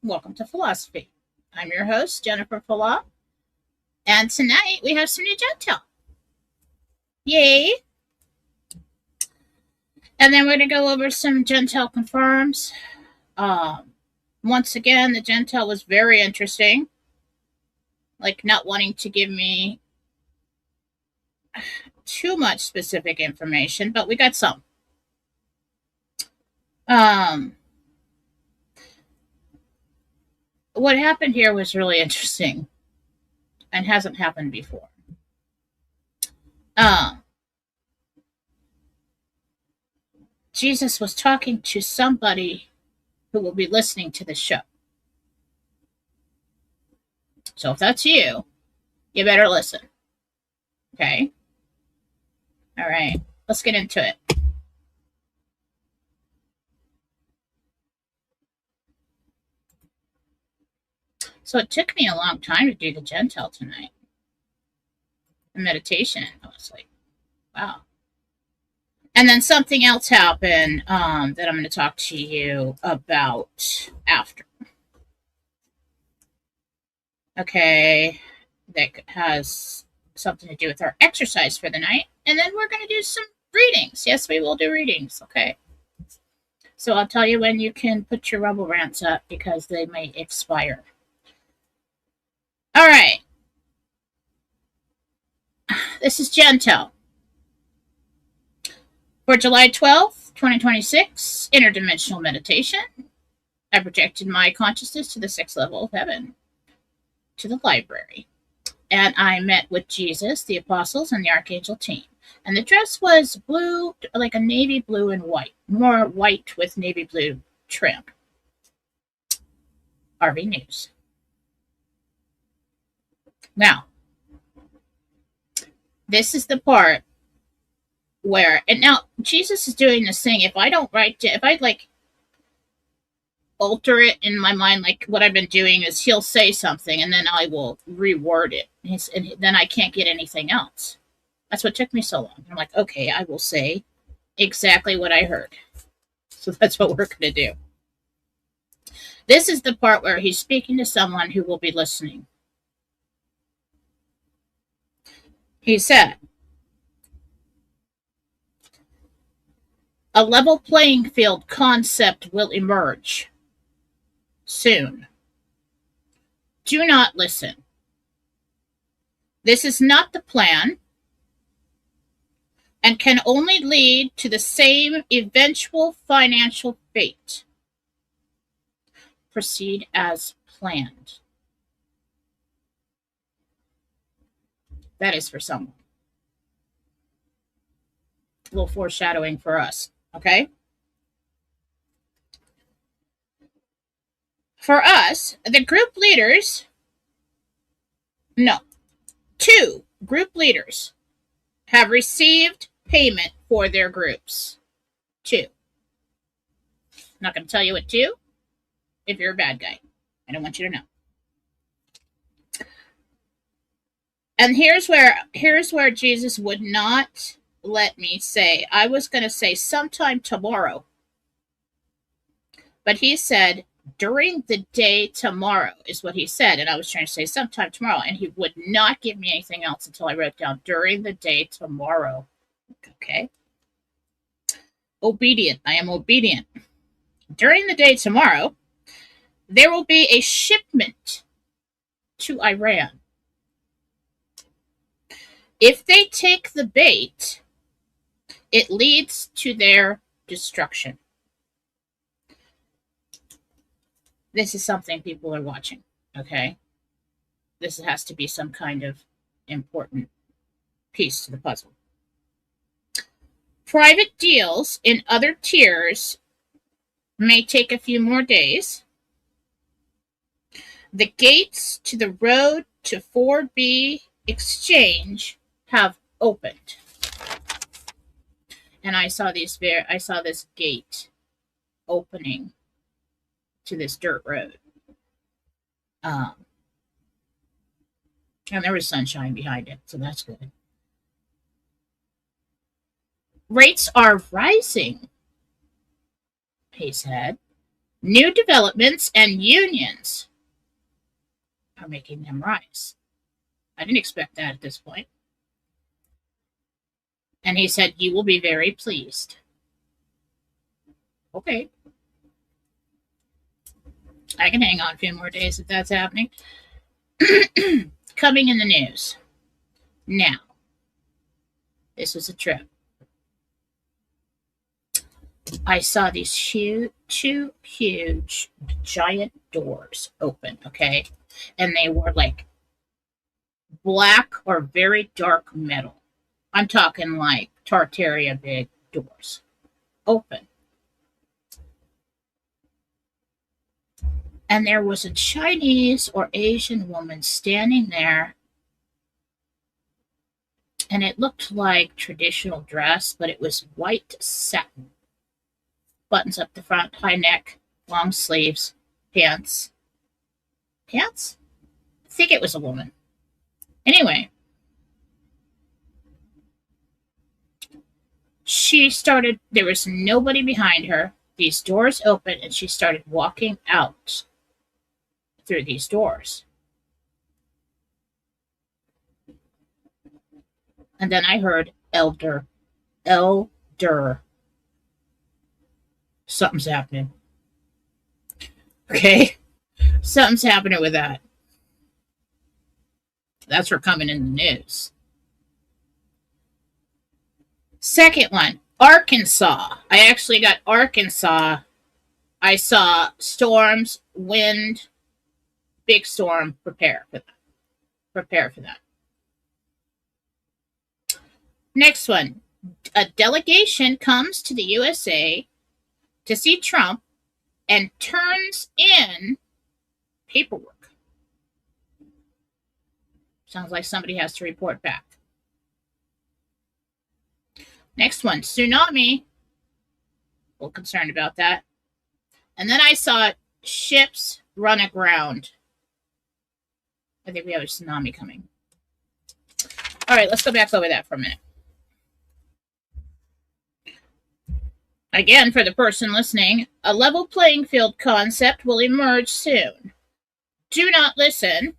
Welcome to Philosophy. I'm your host, Jennifer Fallaw, and tonight we have some new Jentel. Yay! And then we're going to go over some Jentel confirms. Um, Once again, the Jentel was very interesting, like not wanting to give me too much specific information, but we got some. What happened here was really interesting and hasn't happened before. Um, Jesus was talking to somebody who will be listening to the show. So if that's you, you better listen. Okay? All right. Let's get into it. So it took me a long time to do the Jentel tonight. The meditation. I was like, wow. And then something else happened that I'm going to talk to you about after. Okay. That has something to do with our exercise for the night. And then we're going to do some readings. Yes, we will do readings. Okay. So I'll tell you when you can put your rubble rants up because they may expire. All right. This is Jentel. For July 12th, 2026, interdimensional meditation. I projected my consciousness to the sixth level of heaven, to the library. And I met with Jesus, the apostles, and the archangel team. And the dress was blue, like a navy blue and white, more white with navy blue trim. RV News. Now, this is the part where, and now Jesus is doing this thing. If I don't write it, if I like alter it in my mind, like what I've been doing is he'll say something and then I will reword it. And then I can't get anything else. That's what took me so long. I'm like, okay, I will say exactly what I heard. So that's what we're going to do. This is the part where he's speaking to someone who will be listening. He said, a level playing field concept will emerge soon. Do not listen. This is not the plan and can only lead to the same eventual financial fate. Proceed as planned. That is for someone. A little foreshadowing for us, okay? For us, the group leaders, two group leaders have received payment for their groups. Two. I'm not going to tell you what two if you're a bad guy. I don't want you to know. And here's where Jesus would not let me say. I was going to say sometime tomorrow. But he said during the day tomorrow is what he said. And I was trying to say sometime tomorrow. And he would not give me anything else until I wrote down during the day tomorrow. Okay. Obedient. I am obedient. During the day tomorrow, there will be a shipment to Iran. If they take the bait, it leads to their destruction. This is something people are watching, okay? This has to be some kind of important piece to the puzzle. Private deals in other tiers may take a few more days. The gates to the road to 4B exchange have opened. And I saw this gate opening to this dirt road. And there was sunshine behind it, so that's good. Rates are rising, he said. New developments and unions are making them rise. I didn't expect that at this point. And he said, you will be very pleased. Okay. I can hang on a few more days if that's happening. Coming in the news. Now, this was a trip. I saw these two huge, giant doors open, okay? And they were like black or very dark metal. I'm talking like Tartaria big doors. Open. And there was a Chinese or Asian woman standing there. And it looked like traditional dress, but it was white satin. Buttons up the front, high neck, long sleeves, pants. Pants? I think it was a woman. Anyway, she started, there was nobody behind her. These doors opened and she started walking out through these doors. And then I heard elder. Something's happening. Okay? Something's happening with that. That's for coming in the news. Second one, Arkansas. I actually got Arkansas. I saw storms, wind, big storm. Prepare for that. Prepare for that. Next one, a delegation comes to the USA to see Trump and turns in paperwork. Sounds like somebody has to report back. Next one, tsunami. A little concerned about that. And then I saw ships run aground. I think we have a tsunami coming. All right, let's go back over that for a minute. Again, for the person listening, a level playing field concept will emerge soon. Do not listen.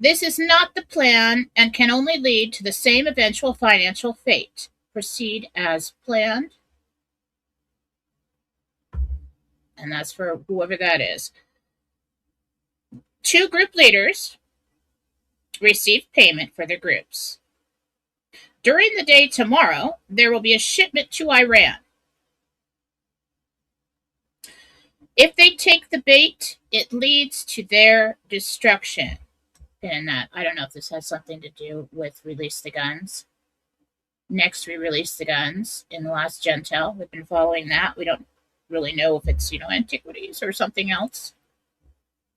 This is not the plan and can only lead to the same eventual financial fate. Proceed as planned. And that's for whoever that is. 2 group leaders receive payment for their groups. During the day tomorrow, there will be a shipment to Iran. If they take the bait, it leads to their destruction. And that, I don't know if this has something to do with release the guns. Next, we release the guns in the last Jentel. We've been following that. We don't really know if it's, antiquities or something else.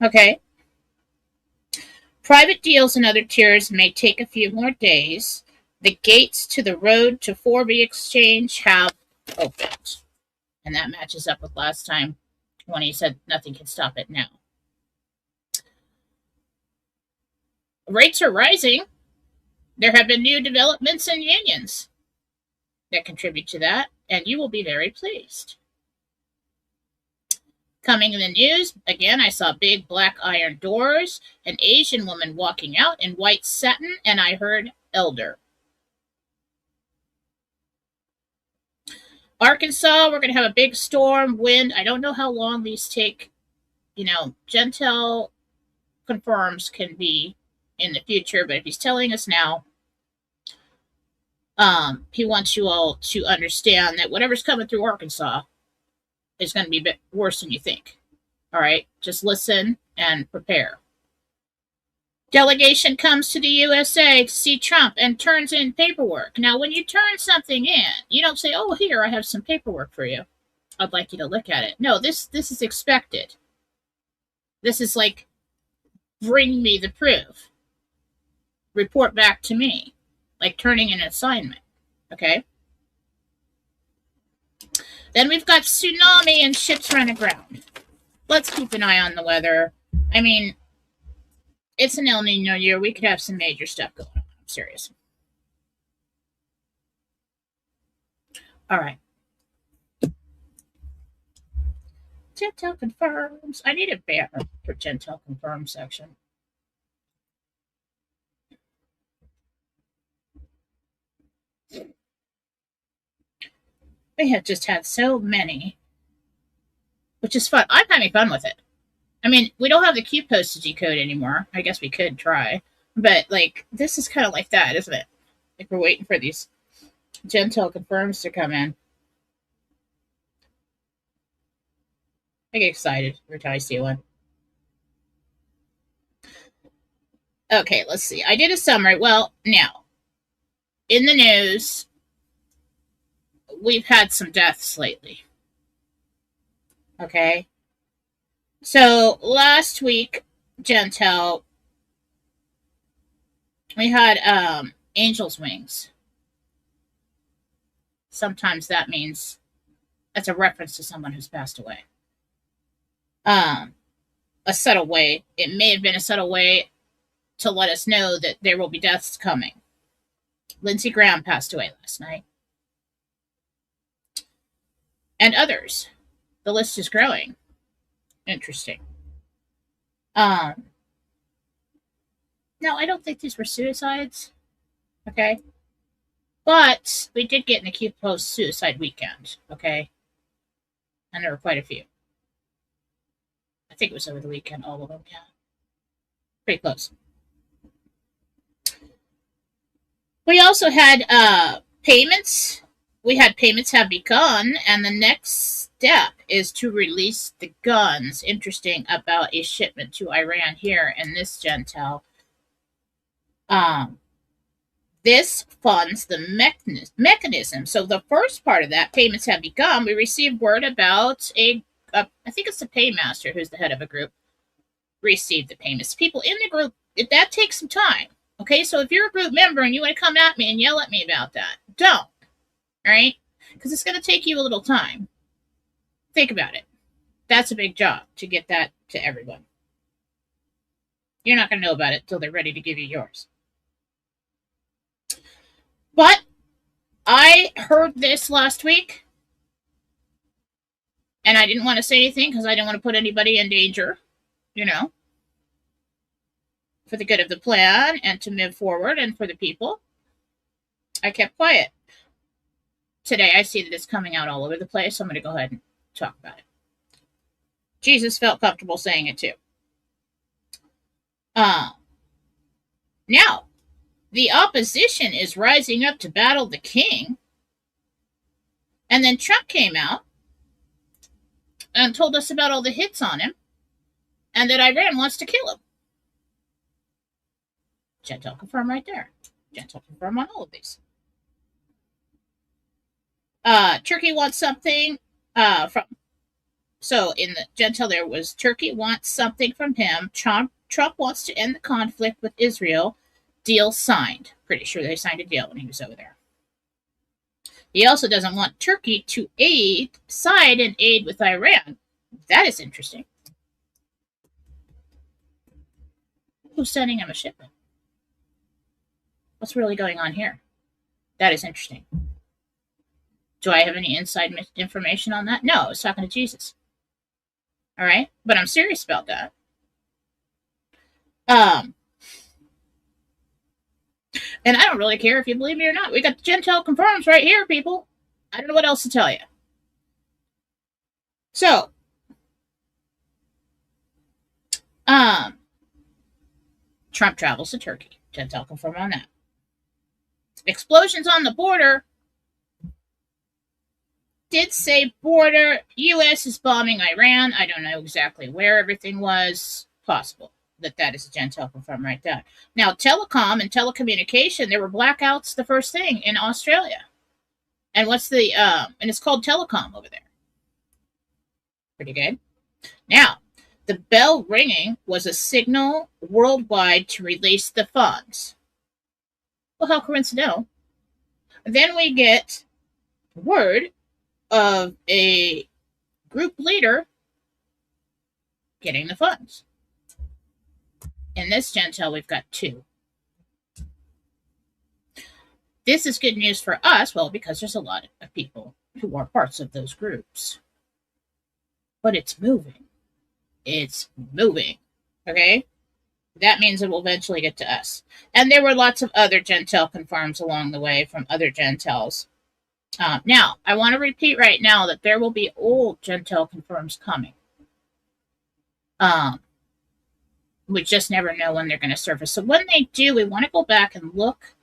Okay. Private deals and other tiers may take a few more days. The gates to the road to 4B exchange have opened. And that matches up with last time when he said nothing can stop it now. Rates are rising. There have been new developments and unions that contribute to that, and you will be very pleased. Coming in the news, again, I saw big black iron doors, an Asian woman walking out in white satin, and I heard elder. Arkansas, we're going to have a big storm, wind. I don't know how long these take. Jentel confirms can be in the future, but if he's telling us now, he wants you all to understand that whatever's coming through Arkansas is going to be a bit worse than you think. All right, just listen and prepare. Delegation comes to the USA to see Trump and turns in paperwork. Now, when you turn something in, you don't say, oh, here, I have some paperwork for you. I'd like you to look at it. No, this is expected. This is like, bring me the proof. Report back to me. Like turning in an assignment. Okay? Then we've got tsunami and ships run aground. Let's keep an eye on the weather. I mean, it's an El Nino year. We could have some major stuff going on. I'm serious. All right. Jentel confirms. I need a banner for Jentel confirm section. They have just had so many, which is fun. I'm having fun with it. I mean, we don't have the Q postage code anymore. I guess we could try. But, like, this is kind of like that, isn't it? Like, we're waiting for these Jentel confirms to come in. I get excited every time I see one. Okay, let's see. I did a summary. Well, now, in the news, we've had some deaths lately. Okay? So, last week, Jentel, we had angel's wings. Sometimes that means that's a reference to someone who's passed away. A subtle way. It may have been a subtle way to let us know that there will be deaths coming. Lindsey Graham passed away last night. And others. The list is growing. Interesting. No, I don't think these were suicides. Okay? But we did get an acute post-suicide weekend. Okay? And there were quite a few. I think it was over the weekend, all of them, yeah. Pretty close. We also had payments. We had payments have begun, and the next step is to release the guns. Interesting about a shipment to Iran here in this Jentel. This funds the mechanism. So the first part of that, payments have begun, we received word about I think it's the paymaster who's the head of a group, received the payments. People in the group, that takes some time. Okay, so if you're a group member and you want to come at me and yell at me about that, don't. All right? Because it's going to take you a little time. Think about it. That's a big job to get that to everyone. You're not going to know about it until they're ready to give you yours. But I heard this last week, and I didn't want to say anything because I didn't want to put anybody in danger, you know, for the good of the plan and to move forward and for the people. I kept quiet. Today I see that it's coming out all over the place, so I'm going to go ahead and talk about it. Jesus felt comfortable saying it too. Now, the opposition is rising up to battle the king. And then Trump came out and told us about all the hits on him and that Iran wants to kill him. Jentel confirm right there. Jentel confirm on all of these. Turkey wants something from... So in the Jentel there was Turkey wants something from him. Trump wants to end the conflict with Israel. Deal signed. Pretty sure they signed a deal when he was over there. He also doesn't want Turkey to side in aid with Iran. That is interesting. Who's sending him a shipment? What's really going on here? That is interesting. Do I have any inside information on that? No, I was talking to Jesus. All right? But I'm serious about that. And I don't really care if you believe me or not. We got the Jentel confirms right here, people. I don't know what else to tell you. So, Trump travels to Turkey. Jentel confirm on that. Explosions on the border. Did say border. U.S. is bombing Iran. I don't know exactly where everything was. Possible that is a Jentel confirm right there. Now, telecom and telecommunication, there were blackouts the first thing in Australia. And what's the, and it's called telecom over there. Pretty good. Now, the bell ringing was a signal worldwide to release the funds. Well, how coincidental. Then we get word of a group leader getting the funds. In this Jentel, we've got two. This is good news for us, well, because there's a lot of people who are parts of those groups. but it's moving. It's moving. Okay? That means it will eventually get to us. And there were lots of other Jentel confirms along the way from other Jentels. Now, I want to repeat right now that there will be old Jentel confirms coming. We just never know when they're going to surface. So when they do, we want to go back and look.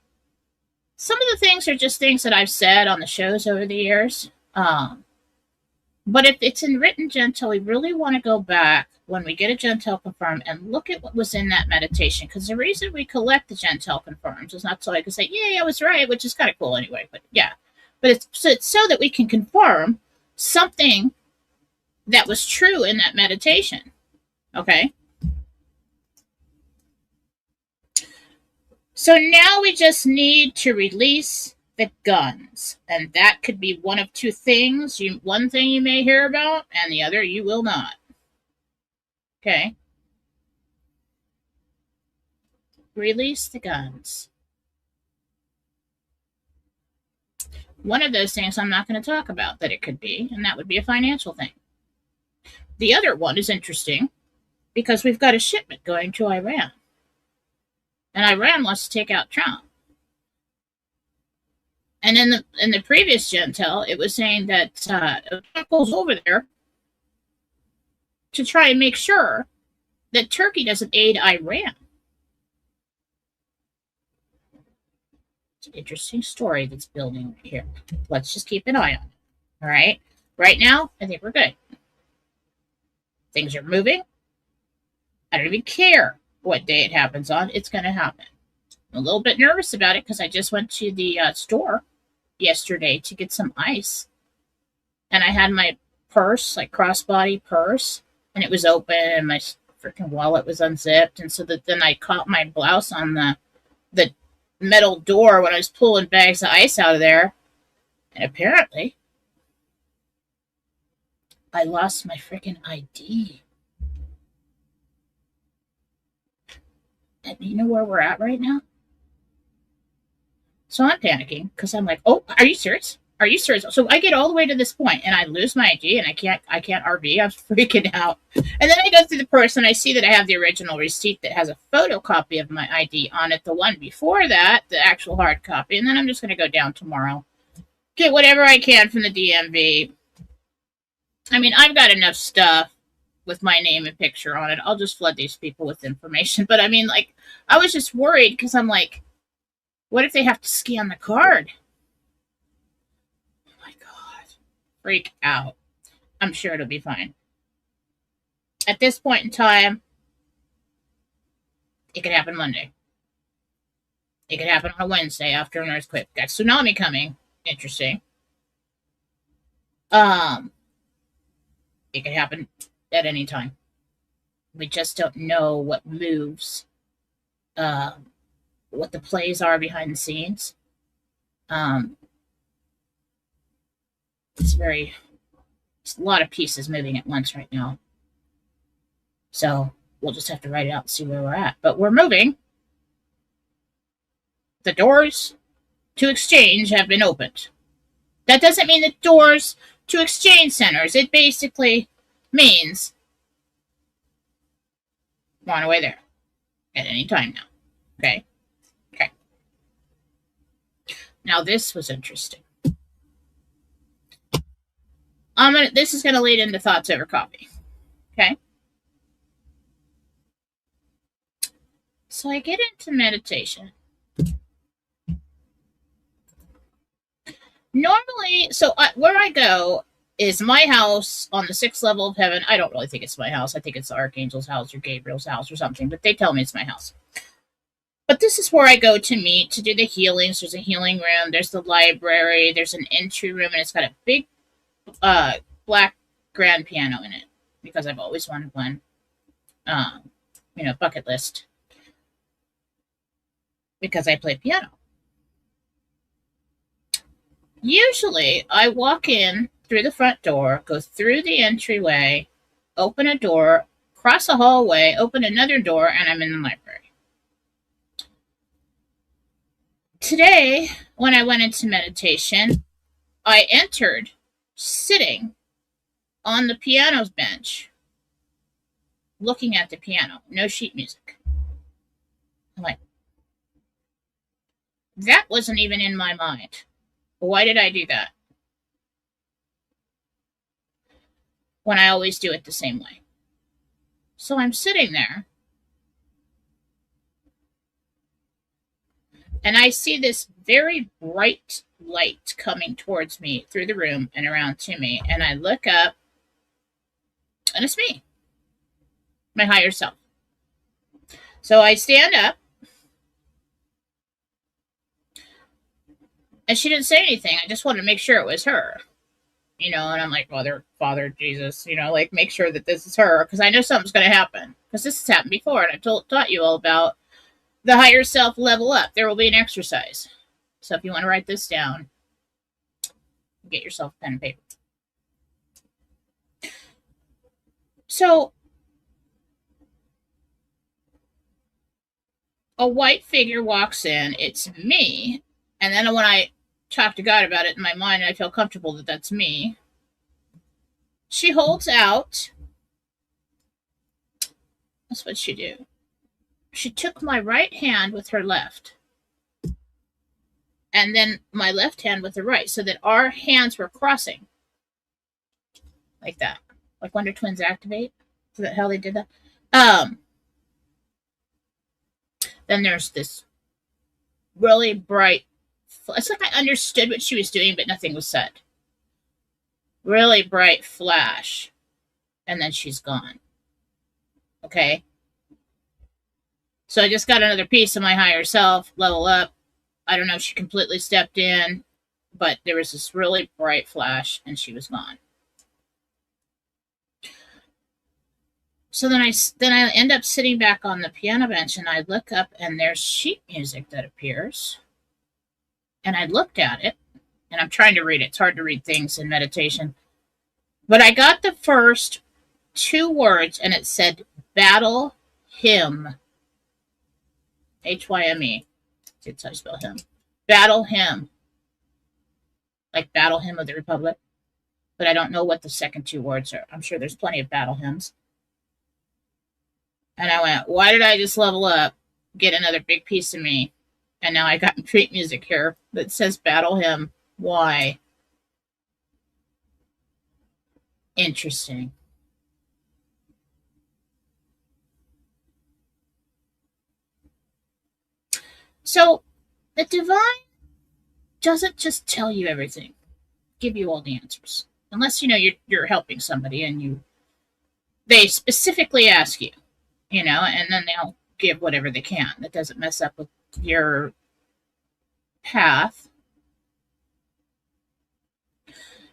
Some of the things are just things that I've said on the shows over the years. But if it's in written Jentel, we really want to go back when we get a Jentel confirm and look at what was in that meditation. Because the reason we collect the Jentel confirms is not so I can say, yeah, I was right, which is kind of cool anyway. But yeah. But it's so that we can confirm something that was true in that meditation. Okay? So now we just need to release the guns. And that could be one of two things. One thing you may hear about, and the other you will not. Okay? Release the guns. One of those things I'm not going to talk about that it could be, and that would be a financial thing. The other one is interesting because we've got a shipment going to Iran. And Iran wants to take out Trump. And in the previous Jentel, it was saying that Trump goes over there to try and make sure that Turkey doesn't aid Iran. It's an interesting story that's building right here. Let's just keep an eye on it. All right? Right now, I think we're good. Things are moving. I don't even care what day it happens on. It's going to happen. I'm a little bit nervous about it because I just went to the store yesterday to get some ice. And I had my purse, like crossbody purse, and it was open and my freaking wallet was unzipped. And so then I caught my blouse on the metal door when I was pulling bags of ice out of there. And apparently, I lost my freaking ID. And you know where we're at right now? So I'm panicking because I'm like, oh, are you serious? Are you serious? So I get all the way to this point and I lose my ID and I can't RV. I'm freaking out. And then I go through the purse and I see that I have the original receipt that has a photocopy of my ID on it. The one before that, the actual hard copy. And then I'm just going to go down tomorrow, get whatever I can from the DMV. I mean, I've got enough stuff with my name and picture on it. I'll just flood these people with information. But I mean, like, I was just worried because I'm like, what if they have to scan the card? Oh my God. Freak out. I'm sure it'll be fine. At this point in time, it could happen Monday. It could happen on a Wednesday after an earthquake. Got tsunami coming. Interesting. It could happen at any time. We just don't know what moves, what the plays are behind the scenes. It's a lot of pieces moving at once right now. So we'll just have to write it out and see where we're at. But we're moving. The doors to exchange have been opened. That doesn't mean the doors to exchange centers. It basically means we're on our way there at any time now. Okay? Okay. Now this was interesting. This is gonna lead into thoughts over coffee. Okay? So I get into meditation. Normally, where I go is my house on the 6th level of heaven. I don't really think it's my house. I think it's the Archangel's house or Gabriel's house or something, but they tell me it's my house. But this is where I go to meet, to do the healings. There's a healing room. There's the library. There's an entry room, and it's got a big black grand piano in it because I've always wanted one. Bucket list. Because I play piano. Usually, I walk in through the front door, go through the entryway, open a door, cross a hallway, open another door, and I'm in the library. Today, when I went into meditation, I entered sitting on the piano's bench, looking at the piano, no sheet music. I'm like, that wasn't even in my mind. Why did I do that? When I always do it the same way. So I'm sitting there, and I see this very bright light coming towards me through the room and around to me. And I look up, and it's me, my higher self. So I stand up, and she didn't say anything. I just wanted to make sure it was her, and I'm like, Father, Jesus, like, make sure that this is her, because I know something's going to happen, because this has happened before, and I've taught you all about the higher self level up. There will be an exercise. So if you want to write this down, get yourself a pen and paper. So a white figure walks in. It's me. And then when I talk to God about it in my mind, I feel comfortable that that's me. She holds out. That's what she do. She took my right hand with her left, and then my left hand with the right, so that our hands were crossing. Like that. Like Wonder Twins activate. Is that how they did that? Then there's this really bright, it's like I understood what she was doing, but nothing was said. Really bright flash. And then she's gone. Okay? So I just got another piece of my higher self, level up. I don't know if she completely stepped in, but there was this really bright flash, and she was gone. So then I end up sitting back on the piano bench, and I look up, and there's sheet music that appears. And I looked at it, and I'm trying to read it. It's hard to read things in meditation. But I got the first 2 words, and it said battle hymn. Hyme. That's how you spell hymn. Battle hymn. Like Battle Hymn of the Republic. But I don't know what the second 2 words are. I'm sure there's plenty of battle hymns. And I went, why did I just level up, get another big piece of me, and now I got sheet music here that says battle hymn? Why? Interesting. So the divine doesn't just tell you everything, give you all the answers, unless you're helping somebody and they specifically ask you, and then they'll give whatever they can that doesn't mess up with your path.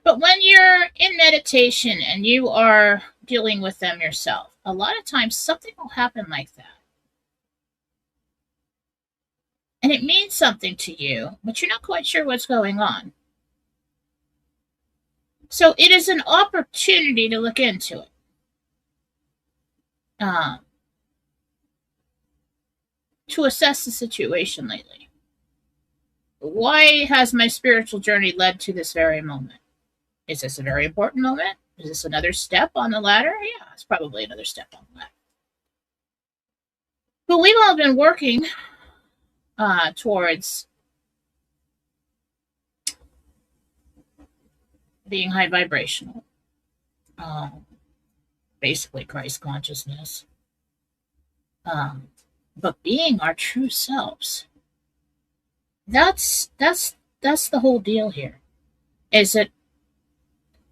But when you're in meditation and you are dealing with them yourself, a lot of times something will happen like that. And it means something to you, but you're not quite sure what's going on. So it is an opportunity to look into it. To assess the situation lately. Why has my spiritual journey led to this very moment? Is this a very important moment? Is this another step on the ladder? Yeah, it's probably another step on the ladder. But we've all been working towards being high vibrational. Basically Christ consciousness. But being our true selves. That's the whole deal here. Is that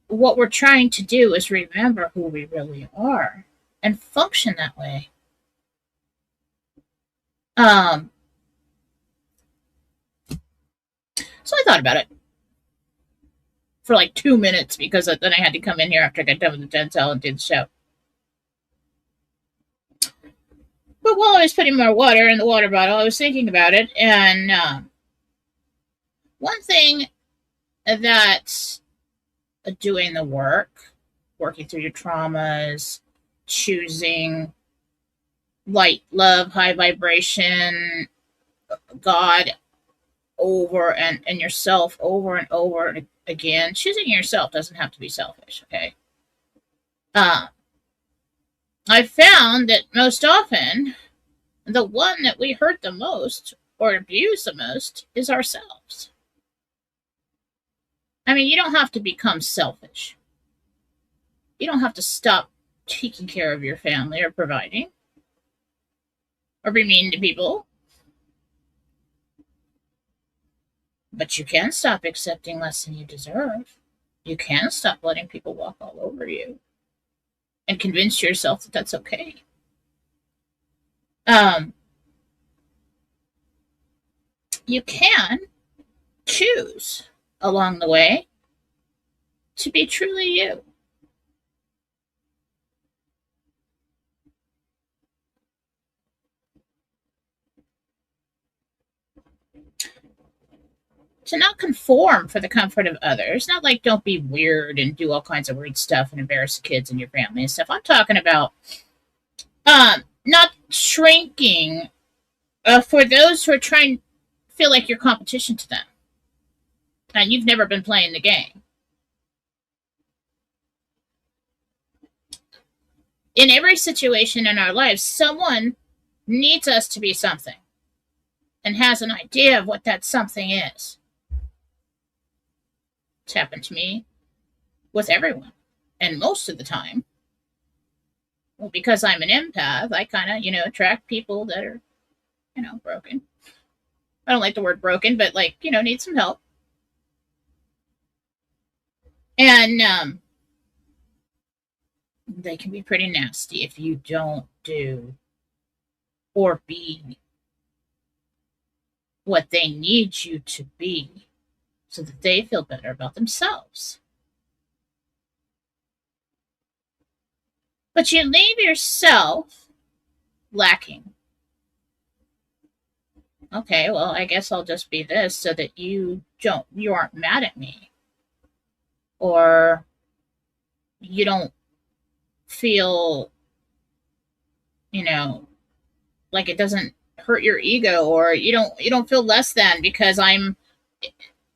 what we're trying to do is remember who we really are and function that way. So I thought about it for like 2 minutes, because then I had to come in here after I got done with the Jentel and did the show. But while I was putting more water in the water bottle, I was thinking about it, and one thing that's doing the work, working through your traumas, choosing light, love, high vibration, God over and yourself over and over again. Choosing yourself doesn't have to be selfish, okay? Uh, I found that most often the one that we hurt the most or abuse the most is ourselves. I mean, you don't have to become selfish. You don't have to stop taking care of your family or providing or be mean to people. But you can stop accepting less than you deserve. You can stop letting people walk all over you and convince yourself that that's okay. You can choose along the way to be truly you. To not conform for the comfort of others. Not like don't be weird and do all kinds of weird stuff and embarrass the kids and your family and stuff. I'm talking about not shrinking for those who are trying to feel like you're competition to them and you've never been playing the game. In every situation in our lives, someone needs us to be something and has an idea of what that something is. It's happened to me with everyone. And most of the time, well, because I'm an empath, I kind of, attract people that are, broken. I don't like the word broken, but need some help. And they can be pretty nasty if you don't do or be what they need you to be so that they feel better about themselves. But you leave yourself lacking. Okay, well, I guess I'll just be this so that you aren't mad at me. Or you don't feel, like it doesn't hurt your ego, or you don't feel less than because I'm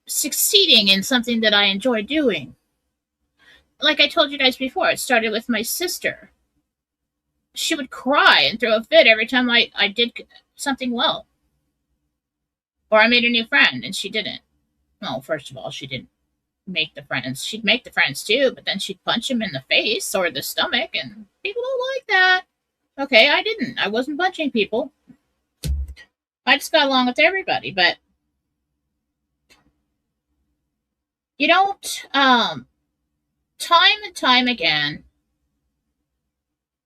succeeding in something that I enjoy doing. Like I told you guys before, it started with my sister. She would cry and throw a fit every time I did something well. Or I made a new friend and she didn't. Well, first of all, she didn't make the friends. She'd make the friends too, but then she'd punch him in the face or the stomach, and people don't like that. Okay, I didn't. I wasn't punching people. I just got along with everybody, but you don't, time and time again,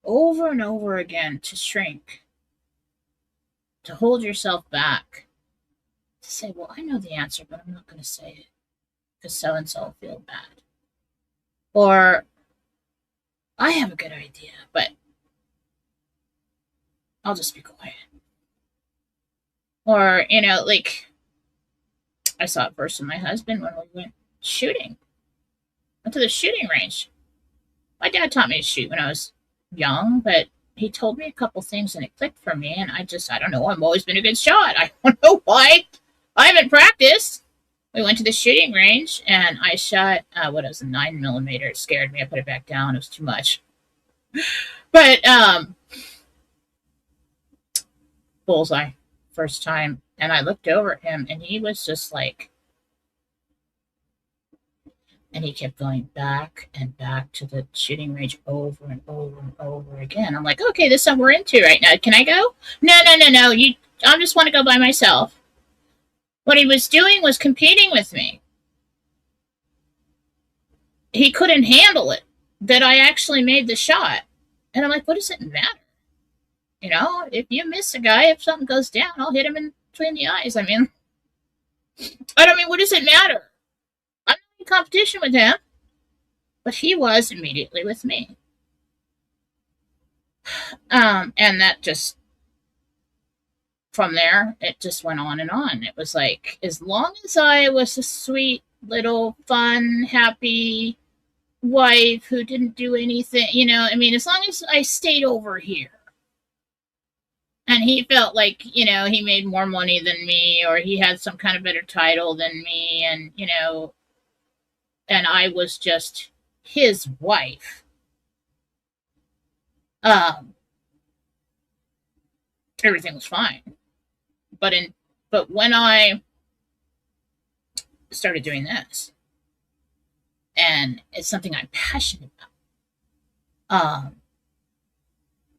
over and over again, to shrink, to hold yourself back, to say, well, I know the answer, but I'm not going to say it because so-and-so will feel bad. Or, I have a good idea, but I'll just be quiet. Or, I saw it first with my husband when we went shooting. Went to the shooting range. My dad taught me to shoot when I was young, but he told me a couple things and it clicked for me, and I don't know, I've always been a good shot. I don't know why. I haven't practiced. We went to the shooting range and I shot, a 9mm. It scared me. I put it back down. It was too much. But, bullseye, first time. And I looked over at him and he was just like, and he kept going back and back to the shooting range over and over and over again. I'm like, okay, this is what we're into right now. Can I go? No. I just want to go by myself. What he was doing was competing with me. He couldn't handle it that I actually made the shot. And I'm like, what does it matter? If you miss a guy, if something goes down, I'll hit him in between the eyes. What does it matter? I'm not in competition with him. But he was immediately with me. And that just, from there, it just went on and on. It was like, as long as I was a sweet, little, fun, happy wife who didn't do anything, as long as I stayed over here. And he felt like, he made more money than me, or he had some kind of better title than me, and, and I was just his wife. Um, everything was fine. But when I started doing this, and it's something I'm passionate about,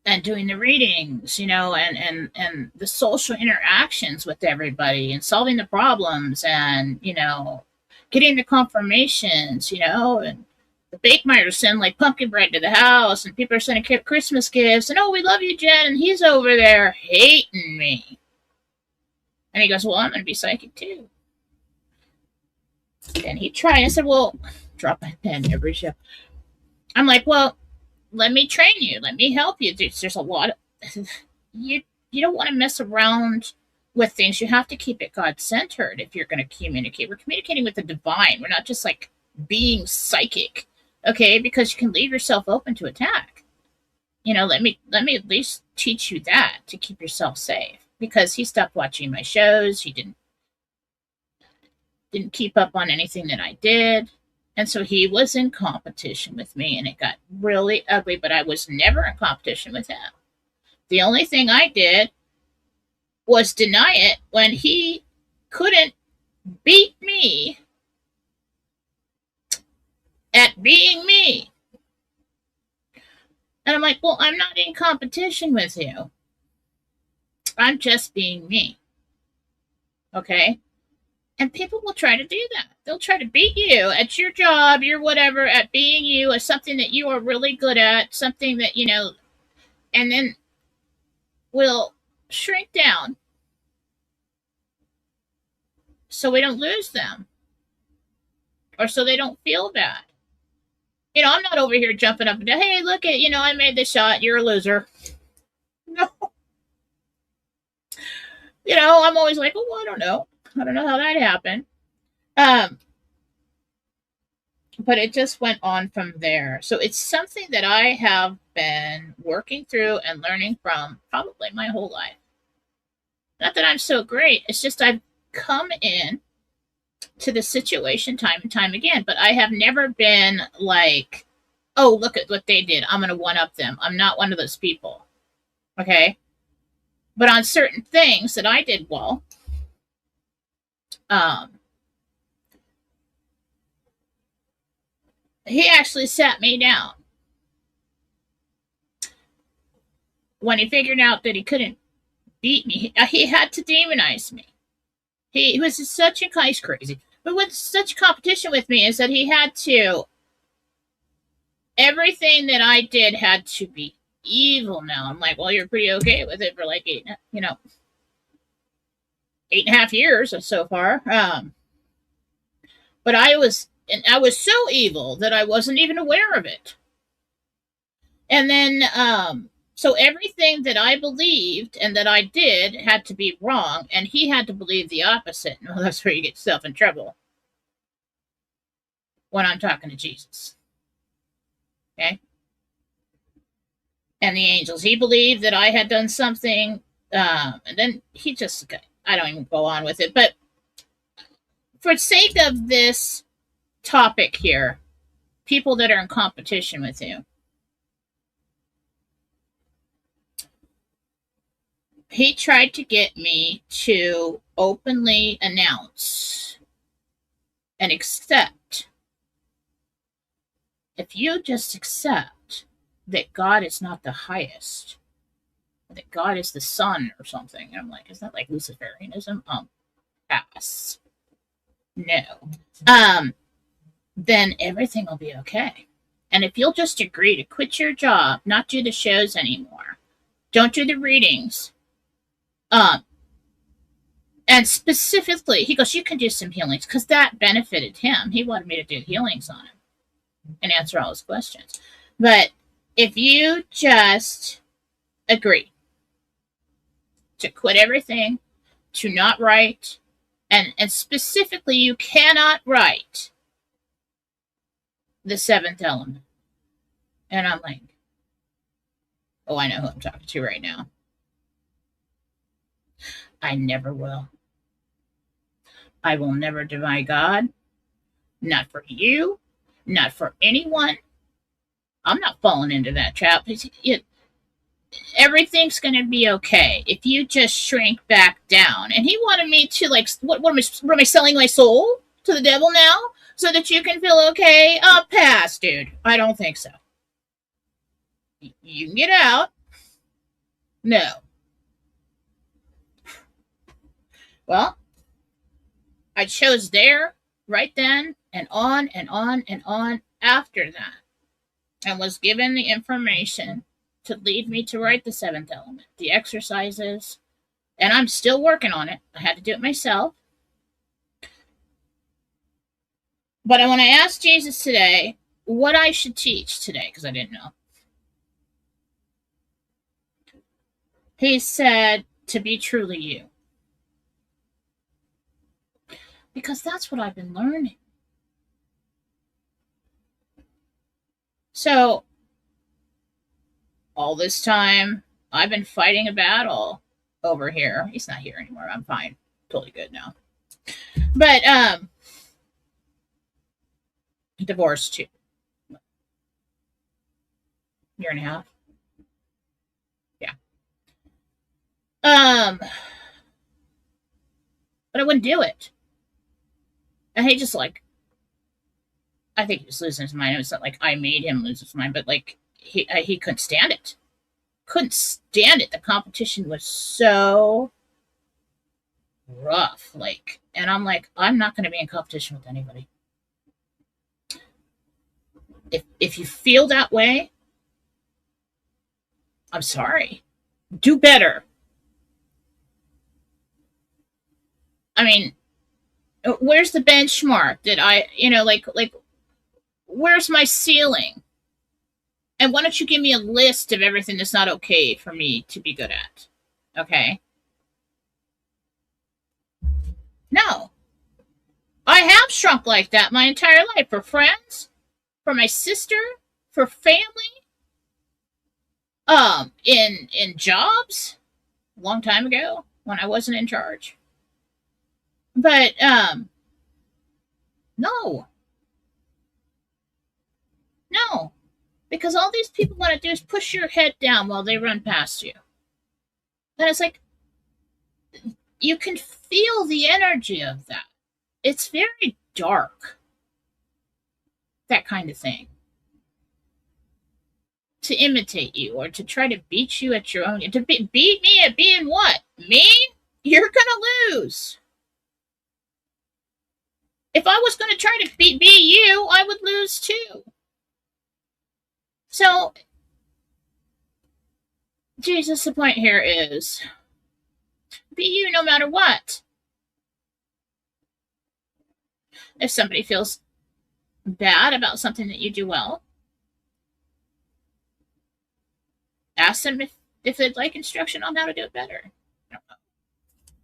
and doing the readings, and the social interactions with everybody, and solving the problems, and getting the confirmations, and the bakemeyers send like pumpkin bread to the house, and people are sending Christmas gifts, and oh, we love you, Jen, and he's over there hating me. And he goes, well, I'm going to be psychic too. And he tried. I said, well, drop my pen every show. I'm like, well, let me train you. Let me help you. There's a lot of, you don't want to mess around with things. You have to keep it God-centered if you're going to communicate. We're communicating with the divine. We're not just like being psychic, okay? Because you can leave yourself open to attack. Let me at least teach you that to keep yourself safe. Because he stopped watching my shows. He didn't keep up on anything that I did. And so he was in competition with me, and it got really ugly, but I was never in competition with him. The only thing I did was deny it when he couldn't beat me at being me. And I'm like, well, I'm not in competition with you. I'm just being me. Okay? And people will try to do that. They'll try to beat you at your job, your whatever, at being you, or something that you are really good at, something that, and then will shrink down so we don't lose them, or so they don't feel bad. I'm not over here jumping up and down, hey, look at, I made the shot, you're a loser. No. I'm always like, oh, I don't know how that happened. But it just went on from there. So it's something that I have been working through and learning from probably my whole life. Not that I'm so great. It's just I've come in to the situation time and time again. But I have never been like, oh, look at what they did. I'm going to one-up them. I'm not one of those people. Okay? But on certain things that I did well, he actually sat me down when he figured out that he couldn't beat me. He had to demonize me. He was such a he's crazy, but with such competition with me is that he had to. Everything that I did had to be evil. Now I'm like, well, you're pretty okay with it for like 8.5 years so far. But I was so evil that I wasn't even aware of it. And then, so everything that I believed and that I did had to be wrong, and he had to believe the opposite. Well, that's where you get yourself in trouble when I'm talking to Jesus. Okay? And the angels. He believed that I had done something, and then he just, I don't even go on with it. But for sake of this topic here, people that are in competition with you, he tried to get me to openly announce and accept. If you just accept that God is not the highest, that God is the sun or something, and I'm like, is that like Luciferianism? Pass. No. Then everything will be okay. And if you'll just agree to quit your job, not do the shows anymore, don't do the readings, and specifically, he goes, you can do some healings, because that benefited him. He wanted me to do healings on him and answer all his questions. But if you just agree to quit everything, to not write, and specifically, you cannot write the seventh element. And I'm like, oh, I know who I'm talking to right now. I never will. I will never deny God. Not for you. Not for anyone. I'm not falling into that trap. everything's going to be okay if you just shrink back down. And he wanted me to, like, what am I selling my soul to the devil now so that you can feel okay? Pass, dude. I don't think so. You can get out. No. Well, I chose there, right then, and on and on and on after that, and was given the information to lead me to write the seventh element, the exercises, and I'm still working on it. I had to do it myself. But when I asked Jesus today what I should teach today, because I didn't know, he said to be truly you. Because that's what I've been learning. So, all this time, I've been fighting a battle over here. He's not here anymore. I'm fine. Totally good now. But, divorced too. Year and a half. Yeah. But I wouldn't do it. And he just, like, I think he was losing his mind. It was not like I made him lose his mind, but, like, he couldn't stand it. Couldn't stand it. The competition was so rough. Like, and I'm like, I'm not going to be in competition with anybody. If you feel that way, I'm sorry. Do better. I mean, where's the benchmark that I, like, where's my ceiling? And why don't you give me a list of everything that's not okay for me to be good at? Okay? No. I have shrunk like that my entire life for friends, for my sister, for family, in jobs, a long time ago when I wasn't in charge. But, no. No. Because all these people want to do is push your head down while they run past you. And it's like, you can feel the energy of that. It's very dark. That kind of thing. To imitate you or to try to beat you at your own. To beat me at being what? Mean? You're going to lose. If I was going to try to be you, I would lose too. So, Jesus, the point here is, be you no matter what. If somebody feels bad about something that you do well, ask them if they'd like instruction on how to do it better.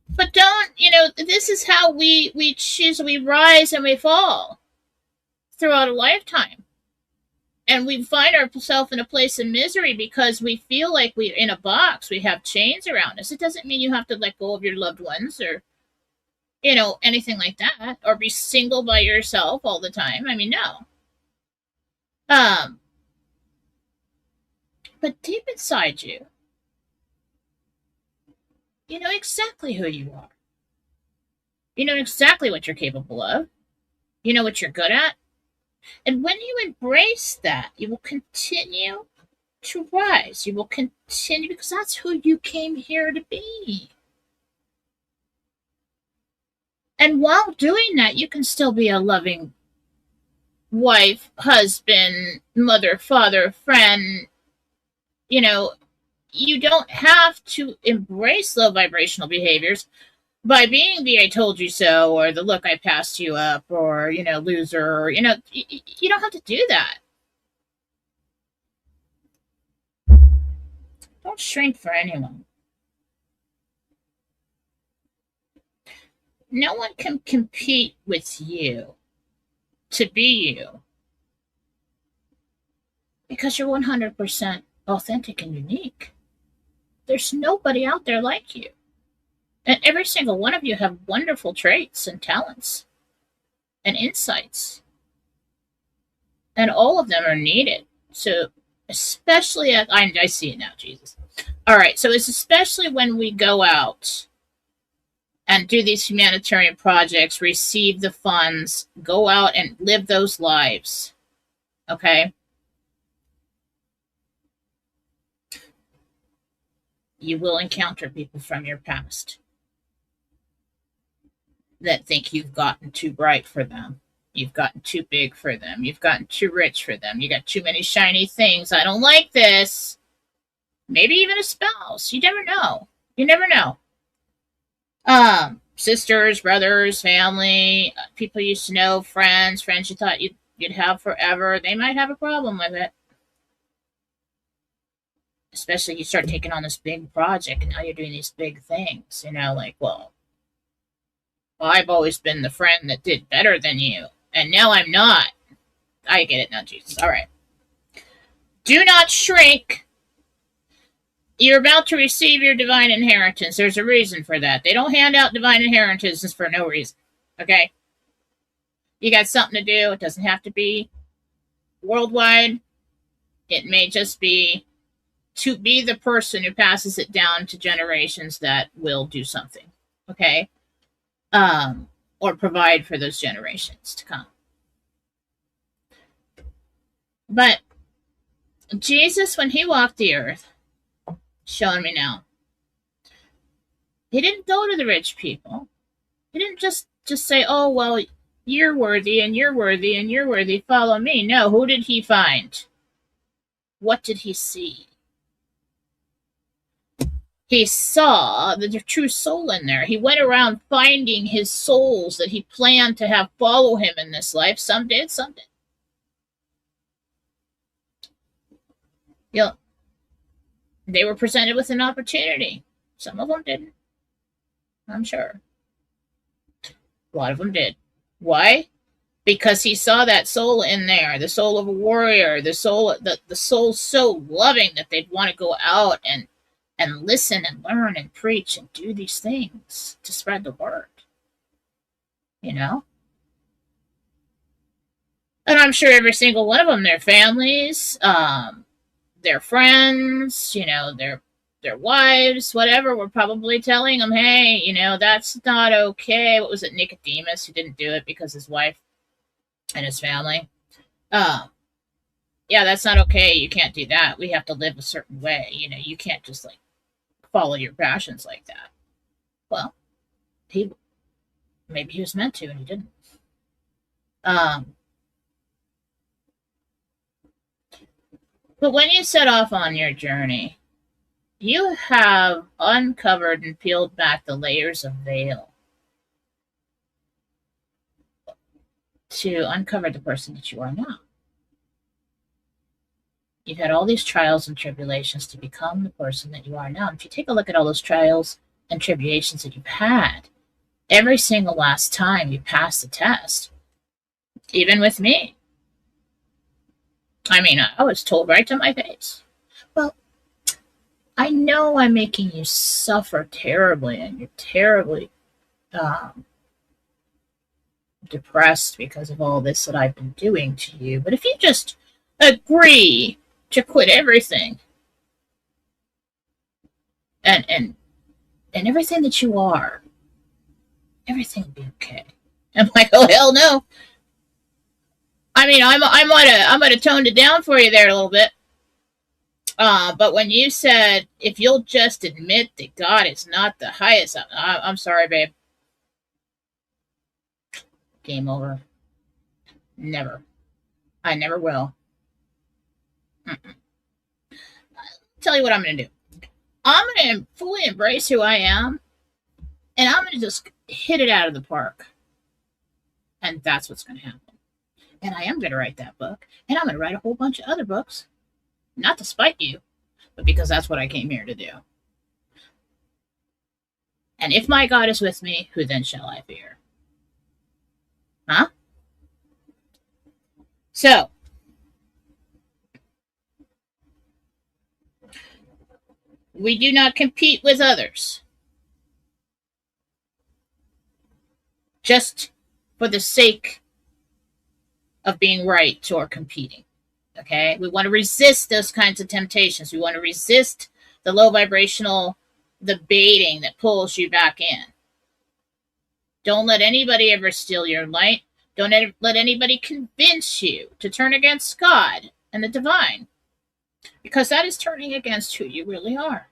But don't, this is how we choose, we rise and we fall throughout a lifetime. And we find ourselves in a place of misery because we feel like we're in a box. We have chains around us. It doesn't mean you have to let go of your loved ones or, anything like that. Or be single by yourself all the time. I mean, no. But deep inside you, you know exactly who you are. You know exactly what you're capable of. You know what you're good at. And when you embrace that, you will continue to rise. You will continue because that's who you came here to be. And while doing that, you can still be a loving wife, husband, mother, father, friend. You don't have to embrace low vibrational behaviors by being the I told you so, or the look I passed you up, or, loser, or, you don't have to do that. Don't shrink for anyone. No one can compete with you to be you because you're 100% authentic and unique. There's nobody out there like you. And every single one of you have wonderful traits and talents and insights. And all of them are needed. So, especially I see it now, Jesus. All right, so it's especially when we go out and do these humanitarian projects, receive the funds, go out and live those lives, okay? You will encounter people from your past that think you've gotten too bright for them. You've gotten too big for them. You've gotten too rich for them. You got too many shiny things. I don't like this. Maybe even a spouse. You never know. You never know. Sisters, brothers, family, people you used to know, friends you thought you'd have forever. They might have a problem with it. Especially you start taking on this big project and now you're doing these big things, like, well, I've always been the friend that did better than you, and now I'm not. I get it now, Jesus. All right. Do not shrink. You're about to receive your divine inheritance. There's a reason for that. They don't hand out divine inheritances for no reason. Okay? You got something to do. It doesn't have to be worldwide. It may just be to be the person who passes it down to generations that will do something. Okay? Or provide for those generations to come. But Jesus, when he walked the earth, showing me now, he didn't go to the rich people. He didn't just say, oh, well, you're worthy and you're worthy and you're worthy, follow me. No, who did he find? What did he see? He saw the true soul in there. He went around finding his souls that he planned to have follow him in this life. Some did, some didn't. They were presented with an opportunity. Some of them didn't. I'm sure. A lot of them did. Why? Because he saw that soul in there, the soul of a warrior, the soul so loving that they'd want to go out and listen and learn and preach and do these things to spread the word. And I'm sure every single one of them, their families, their friends, their wives, whatever, were probably telling them, hey, that's not okay. What was it, Nicodemus, who didn't do it because his wife and his family? Yeah, that's not okay. You can't do that. We have to live a certain way. You can't just follow your passions like that. Well, maybe he was meant to and he didn't. But when you set off on your journey, you have uncovered and peeled back the layers of veil to uncover the person that you are now. You've had all these trials and tribulations to become the person that you are now. And if you take a look at all those trials and tribulations that you've had, every single last time you passed the test, even with me. I mean, I was told right to my face, well, I know I'm making you suffer terribly and you're terribly depressed because of all this that I've been doing to you. But if you just agree to quit everything and everything that you are, everything will be okay. I'm like, oh, hell no. I mean, I might have toned it down for you there a little bit. But when you said, if you'll just admit that God is not the highest, I'm sorry, babe. Game over. Never. I never will. I'll tell you what I'm going to do. I'm going to fully embrace who I am, and I'm going to just hit it out of the park. And that's what's going to happen. And I am going to write that book, and I'm going to write a whole bunch of other books. Not to spite you, but because that's what I came here to do. And if my God is with me, who then shall I fear? Huh? So, we do not compete with others just for the sake of being right or competing. Okay? We want to resist those kinds of temptations. We want to resist the low vibrational, the baiting that pulls you back in. Don't let anybody ever steal your light. Don't let anybody convince you to turn against God and the divine, because that is turning against who you really are.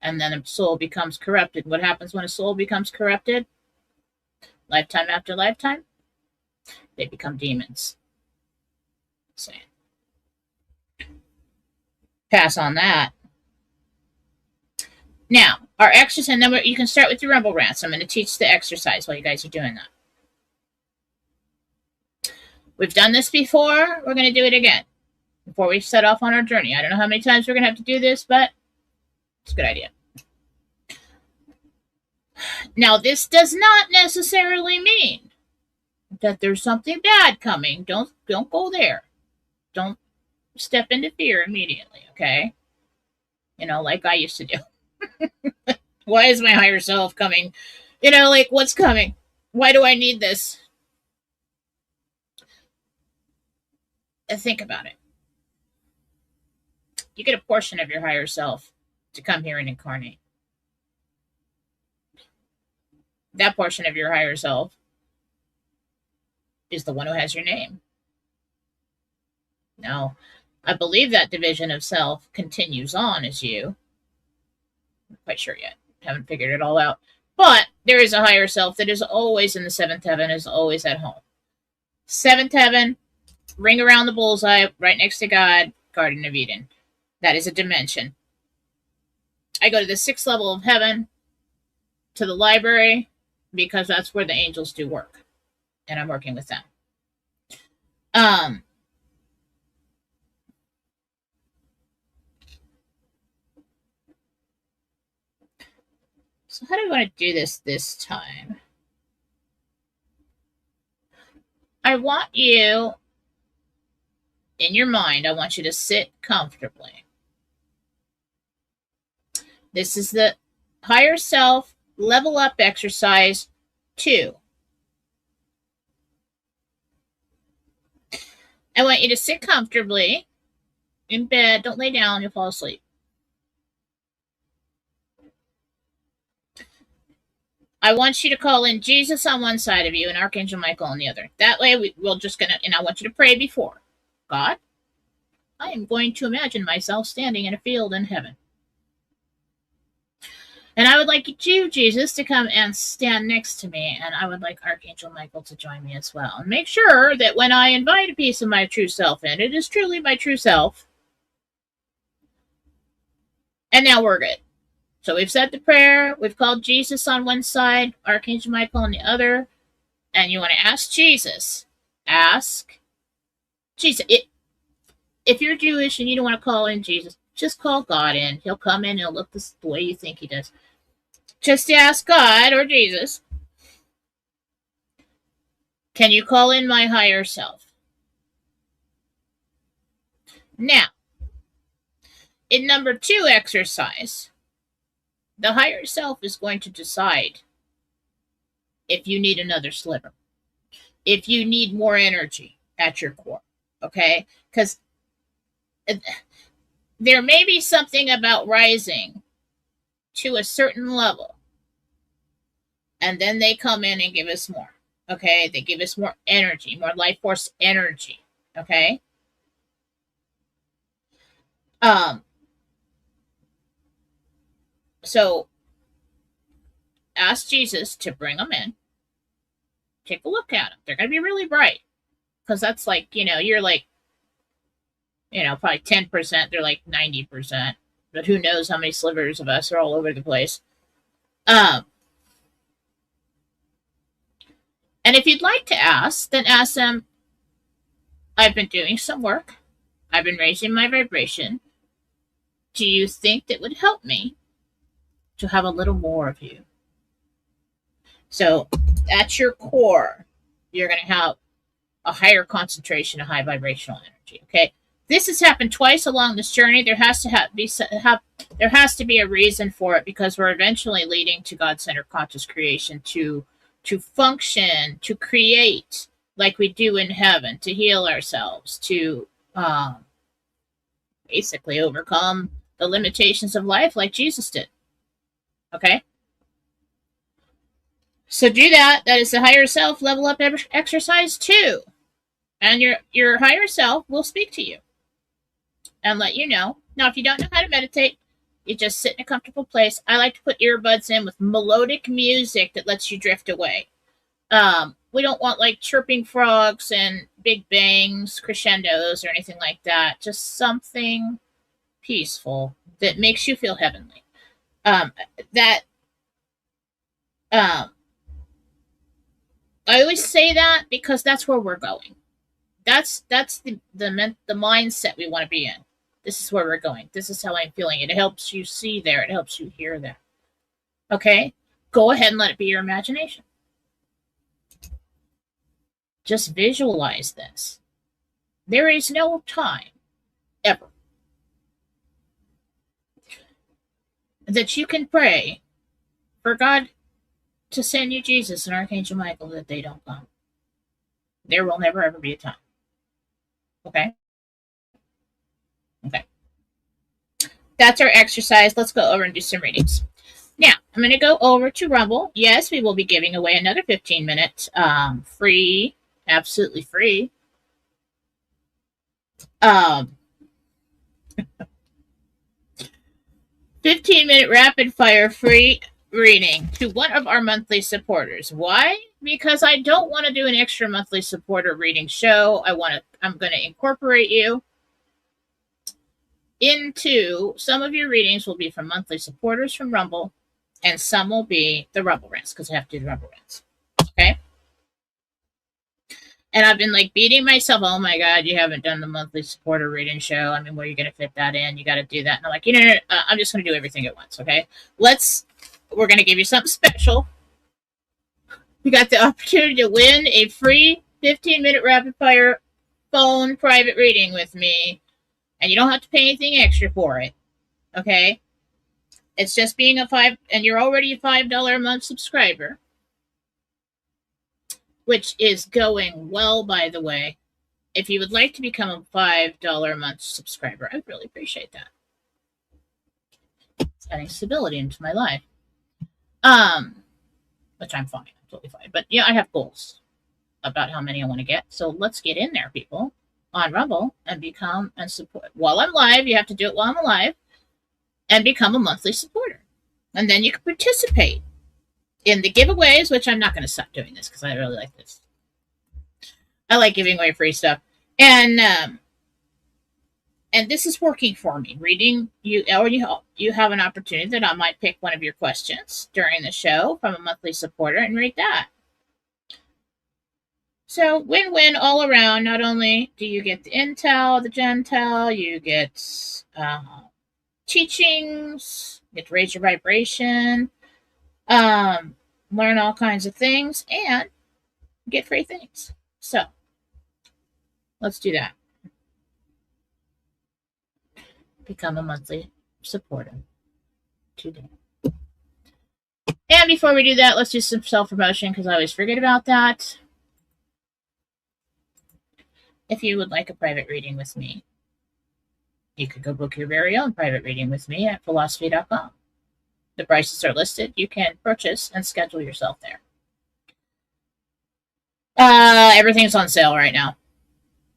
And then a soul becomes corrupted. What happens when a soul becomes corrupted? Lifetime after lifetime, they become demons. Saying. Pass on that. Now, our exercise, and then you can start with your rumble rants. I'm going to teach the exercise while you guys are doing that. We've done this before. We're going to do it again before we set off on our journey. I don't know how many times we're going to have to do this, but it's a good idea. Now, this does not necessarily mean that there's something bad coming. Don't go there. Don't step into fear immediately, okay? You know, like I used to do. Why is my higher self coming? You know, like, what's coming? Why do I need this? And think about it. You get a portion of your higher self to come here and incarnate. That portion of your higher self is the one who has your name. Now, I believe that division of self continues on as you. I'm not quite sure yet. Haven't figured it all out. But there is a higher self that is always in the seventh heaven, is always at home. Seventh heaven, ring around the bullseye, right next to God, Garden of Eden. That is a dimension. I go to the 6th level of heaven, to the library, because that's where the angels do work. And I'm working with them. So how do I want to do this time? I want you, in your mind, I want you to sit comfortably. This is the higher self level up exercise 2. I want you to sit comfortably in bed. Don't lay down, you'll fall asleep. I want you to call in Jesus on one side of you and Archangel Michael on the other. That way we'll just gonna, and I want you to pray before. God, I am going to imagine myself standing in a field in heaven. And I would like you, Jesus, to come and stand next to me, and I would like Archangel Michael to join me as well. And make sure that when I invite a piece of my true self in, it is truly my true self. And now we're good. So we've said the prayer, we've called Jesus on one side, Archangel Michael on the other, and you want to ask Jesus. Ask Jesus. If you're Jewish and you don't want to call in Jesus, just call God in. He'll come in, he'll look the way you think he does. Just ask God or Jesus, can you call in my higher self? Now, in number 2 exercise, the higher self is going to decide if you need another sliver, if you need more energy at your core, okay? Because there may be something about rising to a certain level, and then they come in and give us more, okay? They give us more energy, more life force energy, okay? So ask Jesus to bring them in. Take a look at them. They're going to be really bright, because that's like, you're like, probably 10%. They're like 90%. But who knows how many slivers of us are all over the place. And if you'd like to ask, then ask them, I've been doing some work. I've been raising my vibration. Do you think that would help me to have a little more of you? So at your core, you're going to have a higher concentration of high vibrational energy, okay? This has happened twice along this journey. There has to be a reason for it, because we're eventually leading to God-centered conscious creation, to function, to create like we do in heaven, to heal ourselves, to basically overcome the limitations of life like Jesus did. Okay? So do that. That is the higher self level up exercise 2. And your higher self will speak to you and let you know. Now, if you don't know how to meditate, you just sit in a comfortable place. I like to put earbuds in with melodic music that lets you drift away. We don't want like chirping frogs and big bangs, crescendos, or anything like that. Just something peaceful that makes you feel heavenly. I always say that because that's where we're going. That's the mindset we want to be in. This is where we're going. This is how I'm feeling it. It helps you see there. It helps you hear there. Okay? Go ahead and let it be your imagination. Just visualize this. There is no time, ever, that you can pray for God to send you Jesus and Archangel Michael that they don't come. There will never, ever be a time. Okay? Okay. That's our exercise. Let's go over and do some readings. Now, I'm going to go over to Rumble. Yes, we will be giving away another 15-minute free, absolutely free 15-minute rapid fire free reading to one of our monthly supporters. Why? Because I don't want to do an extra monthly supporter reading show. I'm going to incorporate you into some of your readings will be from monthly supporters from Rumble, and some will be the Rumble rants because I have to do the Rumble rants. Okay? And I've been like beating myself. Oh my God, you haven't done the monthly supporter reading show. I mean, where are you going to fit that in? You got to do that. And I'm like, I'm just going to do everything at once. Okay? We're going to give you something special. You got the opportunity to win a free 15-minute rapid fire phone private reading with me. And you don't have to pay anything extra for it. Okay? It's just being and you're already a $5 a month subscriber. Which is going well, by the way. If you would like to become a $5 a month subscriber, I would really appreciate that. It's adding stability into my life. Which I'm fine. I'm totally fine. But yeah, I have goals about how many I want to get. So let's get in there, people, on Rumble and become and support. While I'm live, you have to do it while I'm alive and become a monthly supporter. And then you can participate in the giveaways, which I'm not going to stop doing this because I really like this. I like giving away free stuff. And this is working for me. Reading, you have an opportunity that I might pick one of your questions during the show from a monthly supporter and read that. So win-win all around. Not only do you get the Intel, the Jentel, you get teachings, you get to raise your vibration, learn all kinds of things, and get free things. So let's do that. Become a monthly supporter today. And before we do that, let's do some self-promotion because I always forget about that. If you would like a private reading with me, you could go book your very own private reading with me at Fallawsophy7.com. The prices are listed. You can purchase and schedule yourself there. Everything's on sale right now.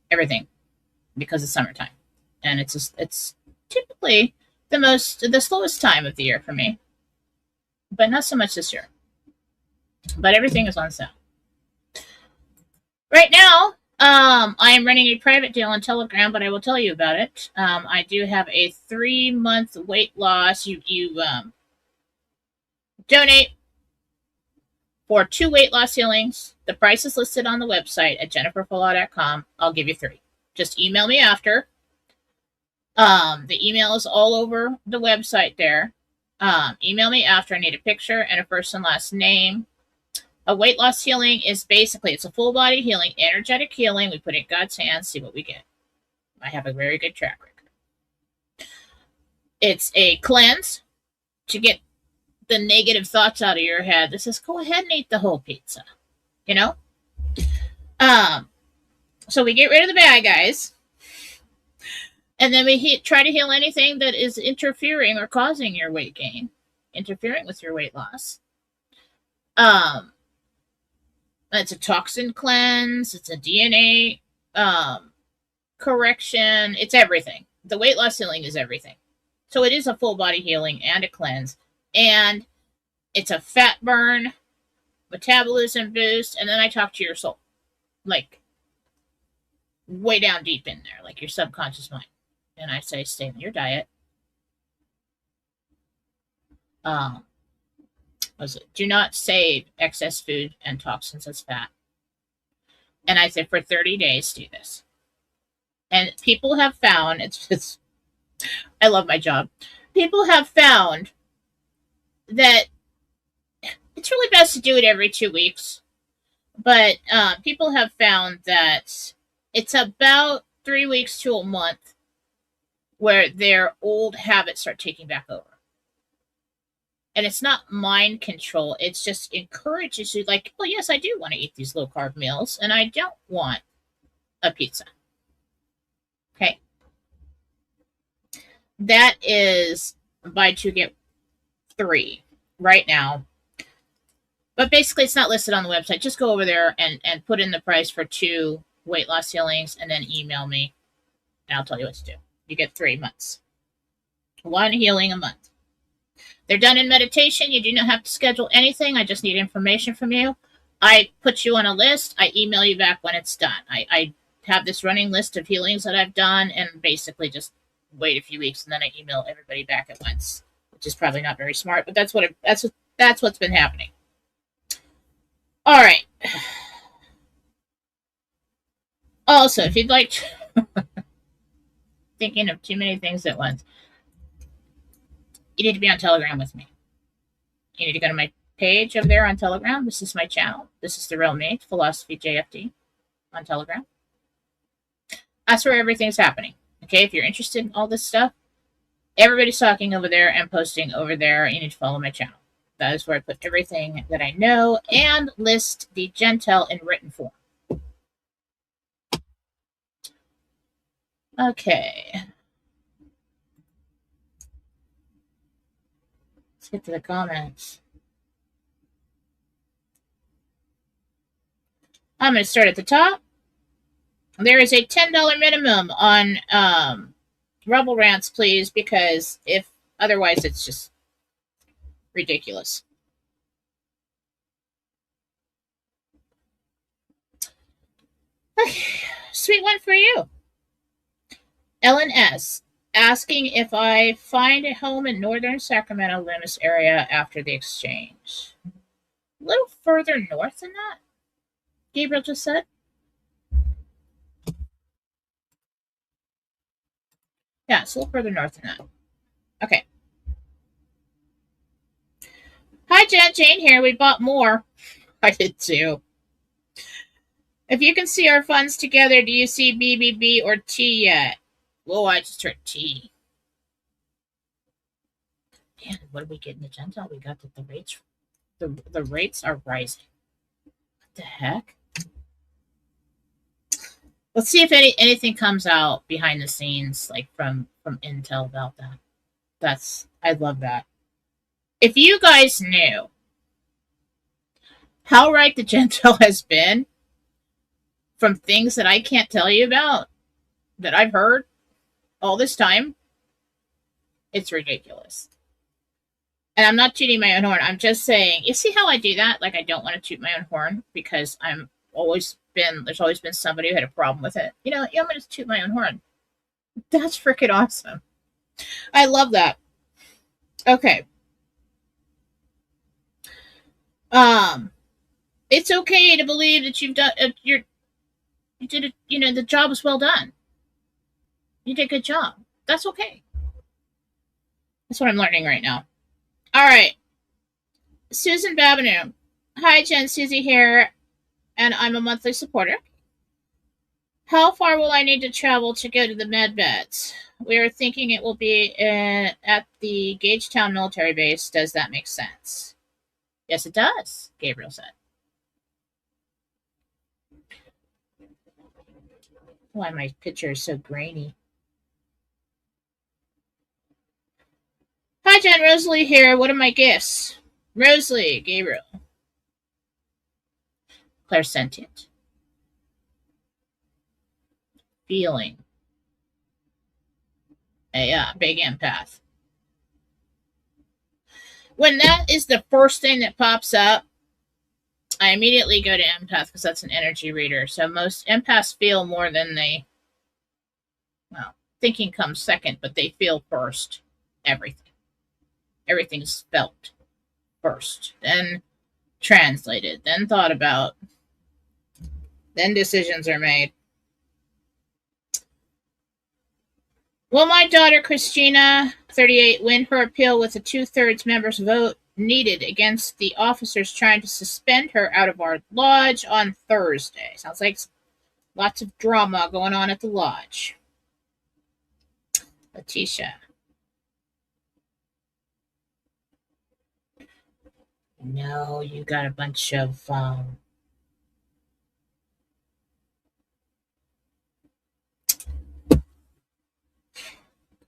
Everything. Because it's summertime. And it's typically the slowest time of the year for me. But not so much this year. But everything is on sale. Right now, I am running a private deal on Telegram, but I will tell you about it. I do have a 3-month weight loss. You donate for 2 weight loss healings. The price is listed on the website at jenniferfallaw.com. I'll give you 3. Just email me after. The email is all over the website there. Email me after. I need a picture and a first and last name. A weight loss healing is basically, it's a full body healing, energetic healing. We put it in God's hands, see what we get. I have a very good track record. It's a cleanse to get the negative thoughts out of your head. This is go ahead and eat the whole pizza. You know? So we get rid of the bad guys. And then we try to heal anything that is interfering or causing your weight gain, interfering with your weight loss. It's a toxin cleanse. It's a DNA correction. It's everything. The weight loss healing is everything. So it is a full body healing and a cleanse. And it's a fat burn, metabolism boost, and then I talk to your soul. Like, way down deep in there, like your subconscious mind. And I say, stay on your diet. Do not save excess food and toxins as fat. And I say, for 30 days, do this. And people have found, I love my job. People have found that it's really best to do it every 2 weeks. But people have found that it's about 3 weeks to a month where their old habits start taking back over. And it's not mind control. It's just encourages you, like, well, yes, I do want to eat these low carb meals, and I don't want a pizza. Okay. That is buy 2, get 3 right now. But basically, it's not listed on the website. Just go over there and put in the price for 2 weight loss healings and then email me, and I'll tell you what to do. You get 3 months. 1 healing a month. They're done in meditation. You do not have to schedule anything. I just need information from you. I put you on a list. I email you back when it's done. I have this running list of healings that I've done, and basically just wait a few weeks, and then I email everybody back at once, which is probably not very smart, but that's what's been happening. All right. Also, if you'd like to, thinking of too many things at once, you need to be on Telegram with me. You need to go to my page over there on Telegram. This is my channel. This is the real me, Fallawsophy7 on Telegram. That's where everything's happening. Okay, if you're interested in all this stuff, everybody's talking over there and posting over there. You need to follow my channel. That is where I put everything that I know and list the Jentel in written form. Okay. Let's get to the comments. I'm going to start at the top. There is a $10 minimum on Rebel Rants, please, because if otherwise it's just ridiculous. Okay, sweet one for you. Ellen S. asking if I find a home in northern Sacramento Loomis area after the exchange. A little further north than that, Gabriel just said. Yeah, it's a little further north than that. Okay. Hi, Jen. Jane here. We bought more. I did too. If you can see our funds together, do you see BBB or T yet? Whoa, I just heard T. Man, what did we get in the Jentel? We got that the rates are rising. What the heck? Let's see if anything comes out behind the scenes, like from Intel about that. I love that. If you guys knew how right the Jentel has been from things that I can't tell you about, that I've heard all this time, it's ridiculous. And I'm not tooting my own horn. I'm just saying, you see how I do that? Like, I don't want to toot my own horn because there's always been somebody who had a problem with it. You know, I'm going to toot my own horn. That's freaking awesome. I love that. Okay. It's okay to believe that you've done you did it. You know, the job was well done. You did a good job. That's okay. That's what I'm learning right now. All right. Susan Babineau. Hi, Jen. Susie here, and I'm a monthly supporter. How far will I need to travel to go to the med beds? We are thinking it will be at the Gagetown military base. Does that make sense? Yes, it does, Gabriel said. Why my picture is so grainy. Hi, Jen. Rosalie here. What are my gifts? Rosalie, Gabriel. Clairsentient. Feeling. A big empath. When that is the first thing that pops up, I immediately go to empath because that's an energy reader. So most empaths feel more than they, well, thinking comes second, but they feel first. Everything. Everything's felt first. Then translated. Then thought about. Then decisions are made. Will my daughter, Christina, 38, win her appeal with a 2/3 members' vote needed against the officers trying to suspend her out of our lodge on Thursday? Sounds like lots of drama going on at the lodge. Letitia. No, you got a bunch of God,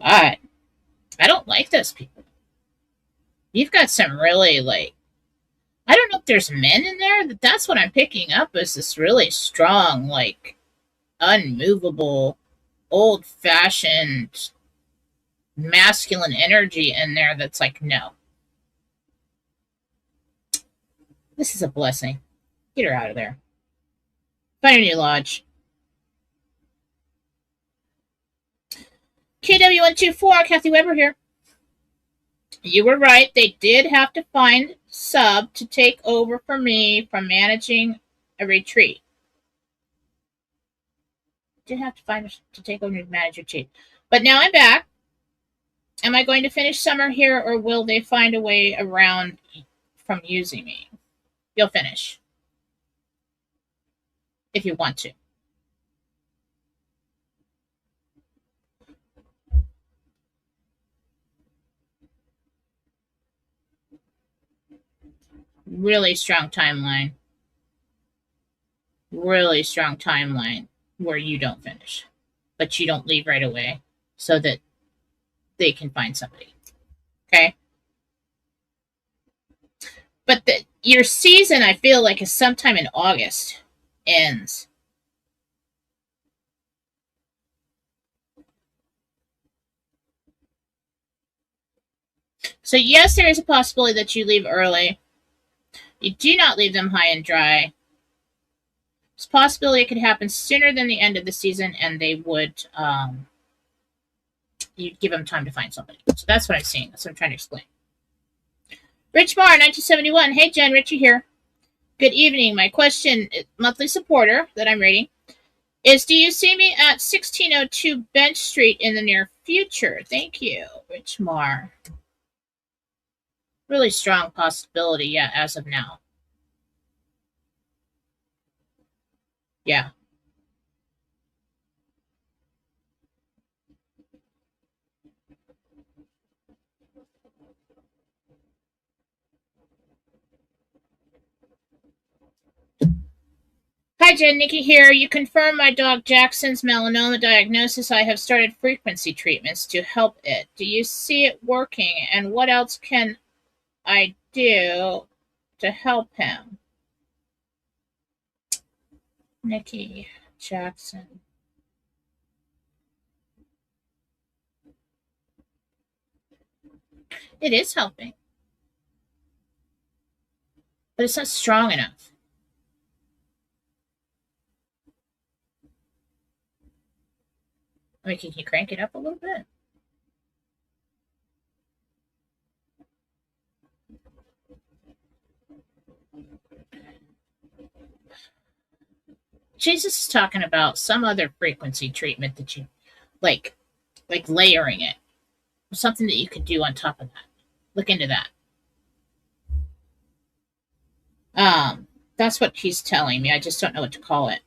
I don't like those people. You've got some really, like, I don't know if there's men in there. That's what I'm picking up is this really strong, like, unmovable, old-fashioned, masculine energy in there that's like, no. This is a blessing. Get her out of there. Find a new lodge. KW124, Kathy Weber here. You were right. They did have to find sub to take over for me from managing a retreat. Did have to find to take over to manage a retreat. But now I'm back. Am I going to finish summer here, or will they find a way around from using me? You'll finish. If you want to. Really strong timeline. Really strong timeline where you don't finish. But you don't leave right away so that they can find somebody. Okay? But your season, I feel like, is sometime in August. Ends. So yes, there is a possibility that you leave early. You do not leave them high and dry. It's a possibility it could happen sooner than the end of the season, and they would, you'd give them time to find somebody. So that's what I'm seeing. That's what I'm trying to explain. Rich Marr, 1971. Hey, Jen, Richie here. Good evening. My question, monthly supporter that I'm reading, is do you see me at 1602 Bench Street in the near future? Thank you, Rich Marr. Really strong possibility, yeah, as of now. Yeah. Hi, Jen. Nikki here. You confirm my dog Jackson's melanoma diagnosis. I have started frequency treatments to help it. Do you see it working? And what else can I do to help him? Nikki Jackson. It is helping. But it's not strong enough. I mean, can you crank it up a little bit? Jesus is talking about some other frequency treatment that you like layering it. Something that you could do on top of that. Look into that. That's what he's telling me. I just don't know what to call it.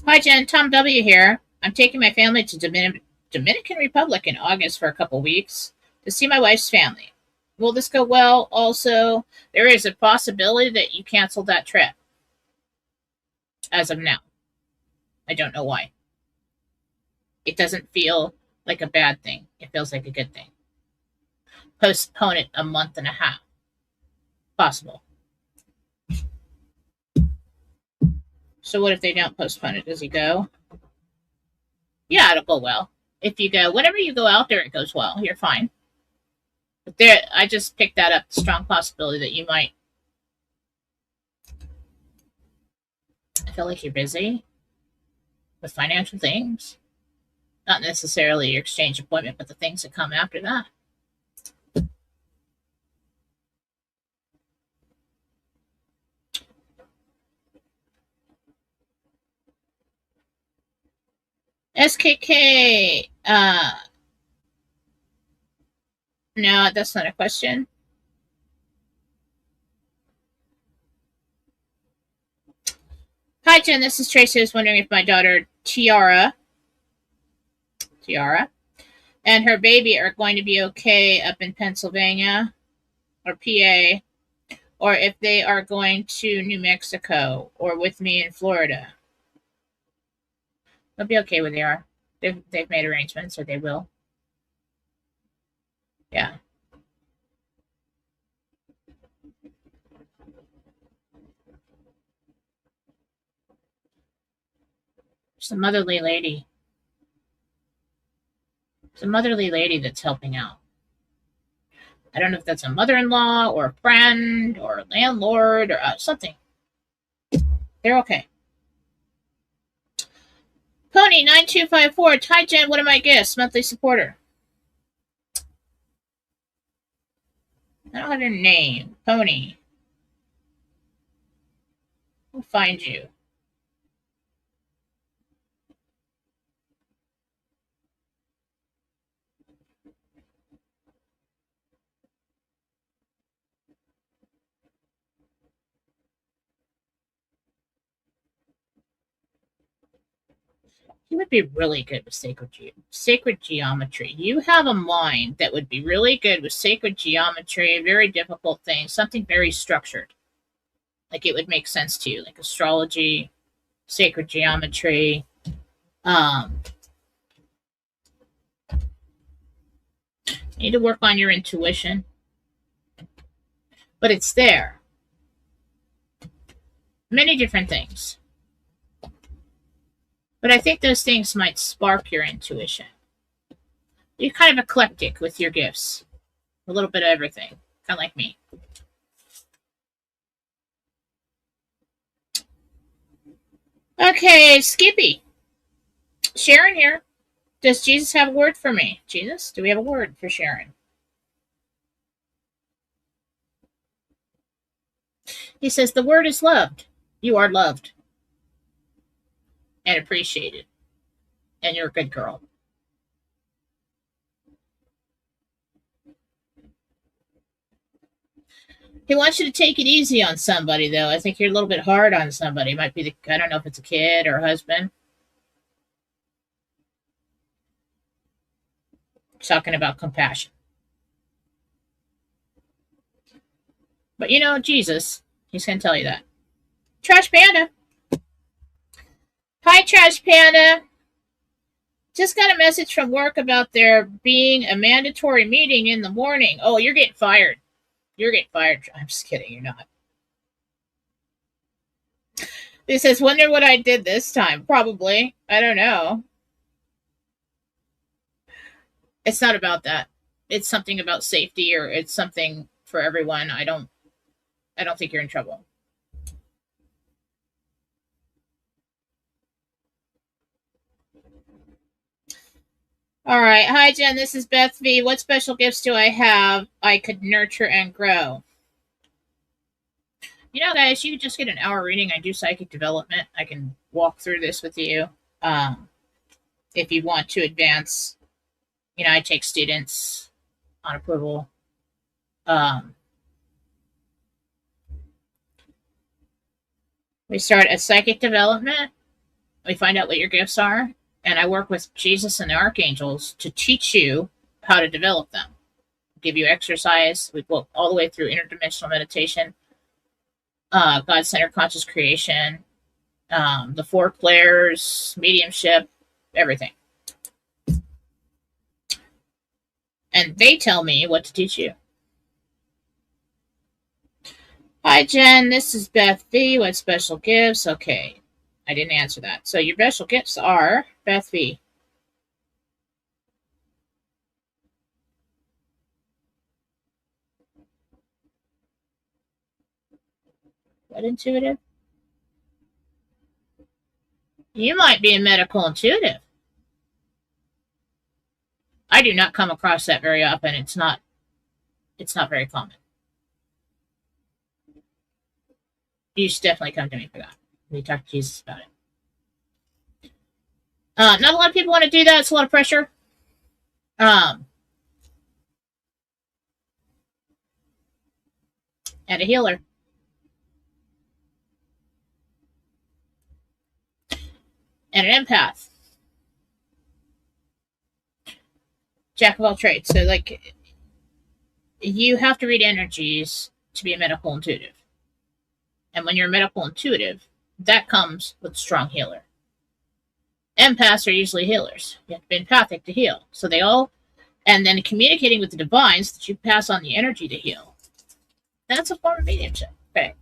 Hi, Jen. Tom W. here. I'm taking my family to Dominican Republic in August for a couple weeks to see my wife's family. Will this go well? Also, there is a possibility that you cancel that trip as of now. I don't know why. It doesn't feel like a bad thing. It feels like a good thing. postpone it a month and a half. Possible. So what if they don't postpone it? Does he go? Yeah, it'll go well. If you go, whenever you go out there, it goes well. You're fine. But there, I just picked that up. Strong possibility that you might. I feel like you're busy with financial things. Not necessarily your exchange appointment, but the things that come after that. SKK. No, that's not a question. Hi, Jen. This is Tracy. I was wondering if my daughter Tiara, and her baby are going to be okay up in Pennsylvania or PA, or if they are going to New Mexico or with me in Florida. They'll be okay where they are. They've made arrangements, or they will. Yeah. It's a motherly lady. It's a motherly lady that's helping out. I don't know if that's a mother-in-law or a friend or a landlord or something. They're okay. Pony 9254. Hi, Jen. What are my gifts? Monthly supporter. I don't have your name. Pony. We'll find you. You would be really good with sacred geometry. You have a mind that would be really good with sacred geometry, very difficult things, something very structured. Like it would make sense to you, like astrology, sacred geometry. You need to work on your intuition, but it's there. Many different things. But I think those things might spark your intuition. You're kind of eclectic with your gifts. A little bit of everything. Kind of like me. Okay, Skippy. Sharon here. Does Jesus have a word for me? Jesus, do we have a word for Sharon? He says, the word is loved. You are loved. And appreciated. And you're a good girl. He wants you to take it easy on somebody, though. I think you're a little bit hard on somebody. It might be I don't know if it's a kid or a husband. Talking about compassion. But you know, Jesus, he's going to tell you that. Trash Panda. Hi, Trash Panda. Just got a message from work about there being a mandatory meeting in the morning. Oh, you're getting fired. You're getting fired. I'm just kidding. You're not. He says, wonder what I did this time. Probably. I don't know. It's not about that. It's something about safety, or it's something for everyone. I don't think you're in trouble. All right. Hi, Jen. This is Beth V. What special gifts do I have I could nurture and grow? You know, guys, you just get an hour reading. I do psychic development. I can walk through this with you. If you want to advance, you know, I take students on approval. We start at psychic development. We find out what your gifts are. And I work with Jesus and the archangels to teach you how to develop them. Give you exercise. We go all the way through interdimensional meditation, God-centered conscious creation, the 4 clairs, mediumship, everything. And they tell me what to teach you. Hi, Jen. This is Beth V. What special gifts? Okay. I didn't answer that. So your special gifts are Beth V. What intuitive? You might be a medical intuitive. I do not come across that very often. It's not very common. You should definitely come to me for that. We talk to Jesus about it. Not a lot of people want to do that. It's a lot of pressure. And a healer. And an empath. Jack of all trades. So, like, you have to read energies to be a medical intuitive. And when you're a medical intuitive, that comes with strong healer. Empaths are usually healers. You have to be empathic to heal. So they all, and then communicating with the divines that you pass on the energy to heal. That's a form of mediumship. Okay.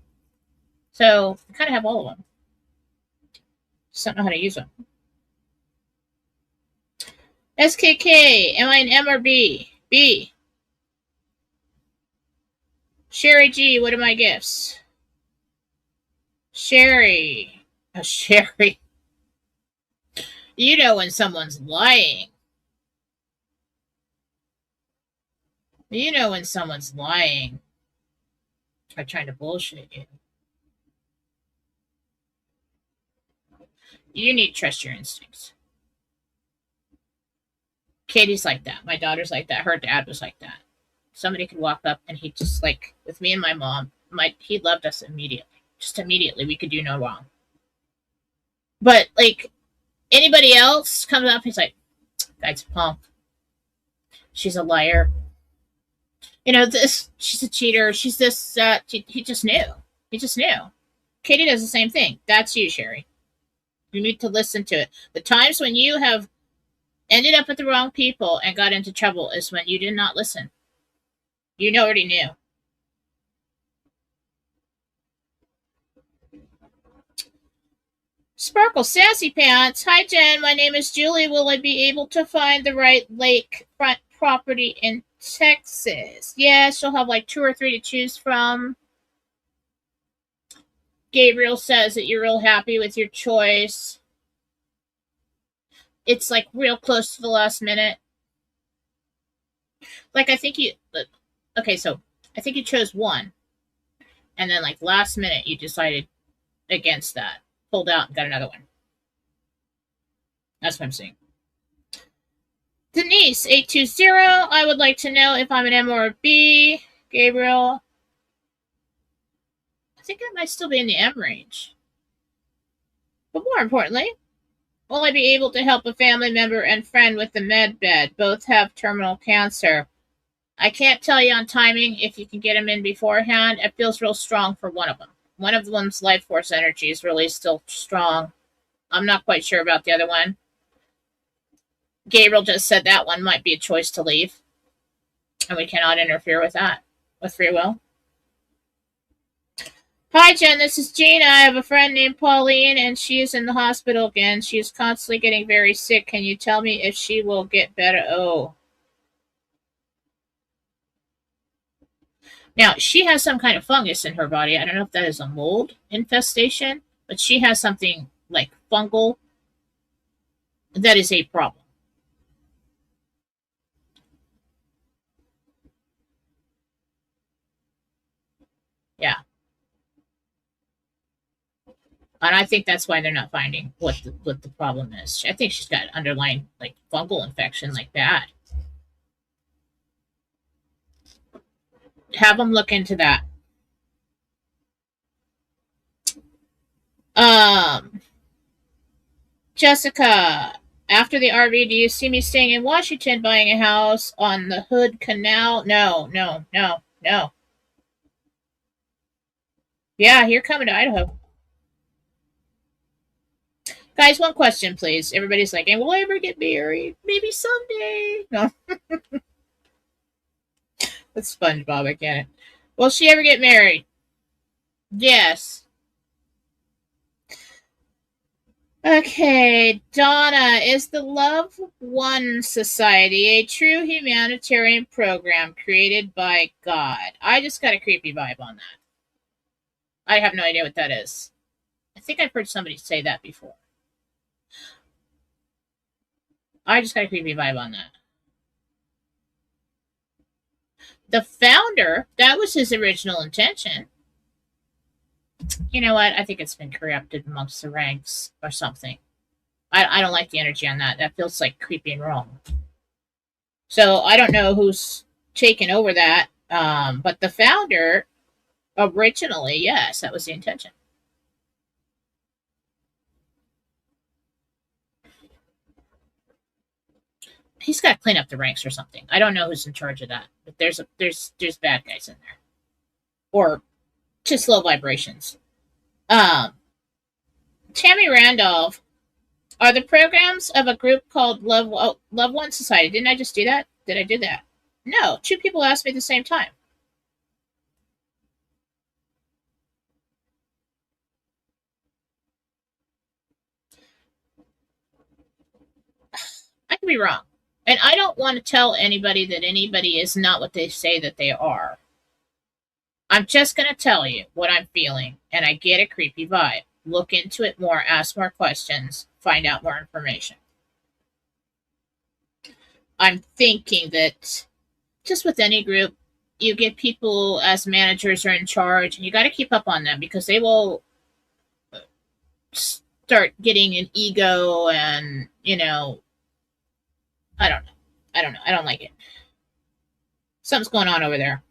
So you kind of have all of them. Just don't know how to use them. SKK, am I an M or B? B. Sherry G, what are my gifts? Sherry. Oh, Sherry. You know when someone's lying. You know when someone's lying or trying to bullshit you. You need to trust your instincts. Katie's like that. My daughter's like that. Her dad was like that. Somebody could walk up and he just, like, with me and my mom, he loved us immediately. Just immediately. We could do no wrong. But, like, anybody else comes up, he's like, that's a punk. She's a liar. You know, she's a cheater. She's this, he just knew. He just knew. Katie does the same thing. That's you, Sherry. You need to listen to it. The times when you have ended up with the wrong people and got into trouble is when you did not listen. You already knew. Sparkle Sassy Pants. Hi, Jen. My name is Julie. Will I be able to find the right lakefront property in Texas? Yes, you'll have like 2 or 3 to choose from. Gabriel says that you're real happy with your choice. It's like real close to the last minute. Like, I think you chose one. And then, like, last minute you decided against that. Pulled out and got another one. That's what I'm seeing. Denise, 820. I would like to know if I'm an M or a B. Gabriel. I think I might still be in the M range. But more importantly, will I be able to help a family member and friend with the med bed? Both have terminal cancer. I can't tell you on timing if you can get them in beforehand. It feels real strong for one of them. One of them's life force energy is really still strong. I'm not quite sure about the other one. Gabriel just said that one might be a choice to leave. And we cannot interfere with that, with free will. Hi, Jen. This is Gina. I have a friend named Pauline, and she is in the hospital again. She is constantly getting very sick. Can you tell me if she will get better? Oh. Now, she has some kind of fungus in her body. I don't know if that is a mold infestation, but she has something like fungal that is a problem. Yeah. And I think that's why they're not finding what the problem is. I think she's got underlying, like, fungal infection like that. Have them look into that. Jessica, after the RV, do you see me staying in Washington buying a house on the Hood Canal? No. Yeah, you're coming to Idaho. Guys, one question, please. Everybody's like, and will I ever get married? Maybe someday. No. That's SpongeBob, I get it. Will she ever get married? Yes. Okay, Donna, is the Love One Society a true humanitarian program created by God? I just got a creepy vibe on that. I have no idea what that is. I think I've heard somebody say that before. I just got a creepy vibe on that. The founder, that was his original intention. You know what? I think it's been corrupted amongst the ranks or something. I don't like the energy on that. That feels like creepy and wrong. So I don't know who's taken over that. But the founder, originally, yes, that was the intention. He's got to clean up the ranks or something. I don't know who's in charge of that, but there's bad guys in there, or just low vibrations. Tammy Randolph, are the programs of a group called Love One Society? Didn't I just do that? Did I do that? No, two people asked me at the same time. I could be wrong. And I don't want to tell anybody that anybody is not what they say that they are. I'm just going to tell you what I'm feeling, and I get a creepy vibe. Look into it more, ask more questions, find out more information. I'm thinking that just with any group, you get people as managers or in charge, and you got to keep up on them because they will start getting an ego and, I don't know. I don't like it. Something's going on over there.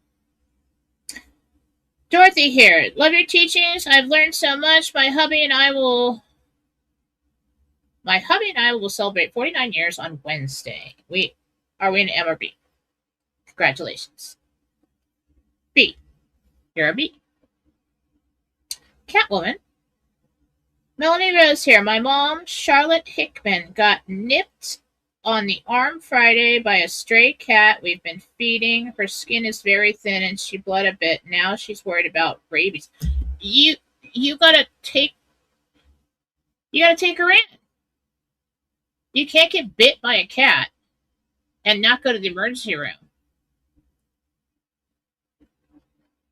Dorothy here. Love your teachings. I've learned so much. My hubby and I will celebrate 49 years on Wednesday. Are we in M or B? Congratulations. B. You're a B. Catwoman. Melanie Rose here. My mom, Charlotte Hickman, got nipped on the arm Friday by a stray cat we've been feeding. Her skin is very thin and she bled a bit. Now she's worried about rabies. You gotta take her in. You can't get bit by a cat and not go to the emergency room.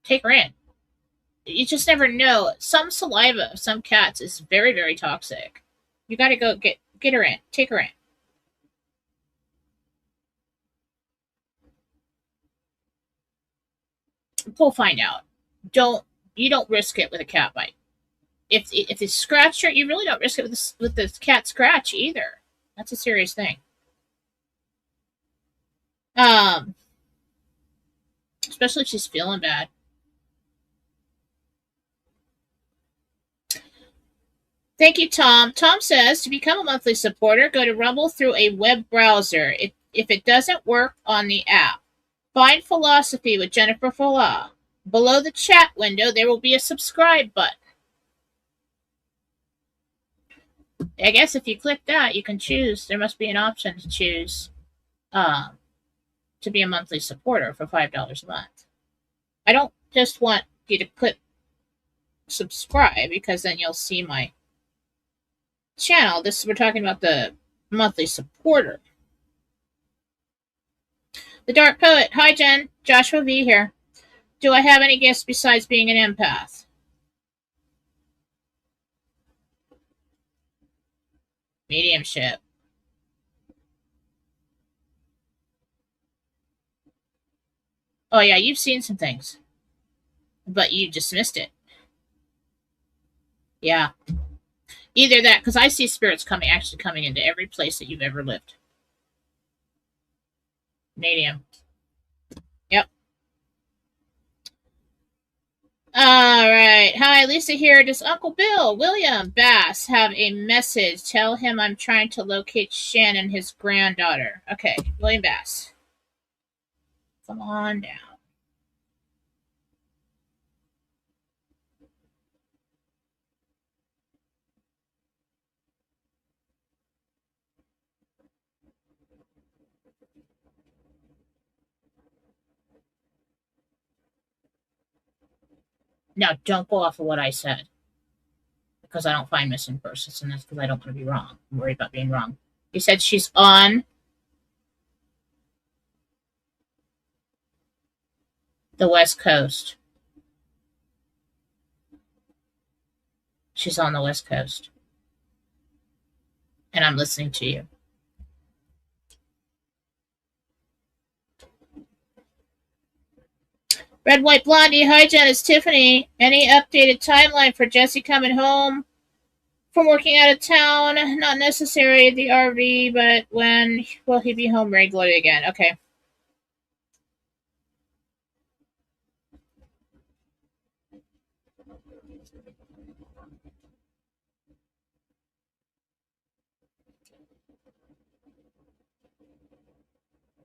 Take her in. You just never know. Some saliva of some cats is very, very toxic. You gotta go get her in. Take her in. We'll find out. You don't risk it with a cat bite. If it's scratched her, you really don't risk it with the cat scratch either. That's a serious thing. Especially if she's feeling bad. Thank you, Tom. Tom says to become a monthly supporter, go to Rumble through a web browser. If it doesn't work on the app, find Fallawsophy with Jennifer Fallaw. Below the chat window, there will be a subscribe button. I guess if you click that, you can choose. There must be an option to choose to be a monthly supporter for $5 a month. I don't just want you to click subscribe because then you'll see my channel. We're talking about the monthly supporter. The Dark Poet. Hi, Jen. Joshua V here. Do I have any gifts besides being an empath? Mediumship. Oh, yeah, you've seen some things. But you dismissed it. Yeah. Either that, because I see spirits actually coming into every place that you've ever lived. Medium. Yep. All right. Hi, Lisa here. Does Uncle Bill, William Bass, have a message? Tell him I'm trying to locate Shannon, his granddaughter. Okay, William Bass. Come on down. Now, don't go off of what I said, because I don't find missing persons, and that's because I don't want to be wrong. I'm worried about being wrong. You said she's on the West Coast. She's on the West Coast. And I'm listening to you. Red, White, Blondie. Hi, Jen. It's Tiffany. Any updated timeline for Jesse coming home from working out of town? Not necessary at the RV, but when will he be home regularly again? Okay.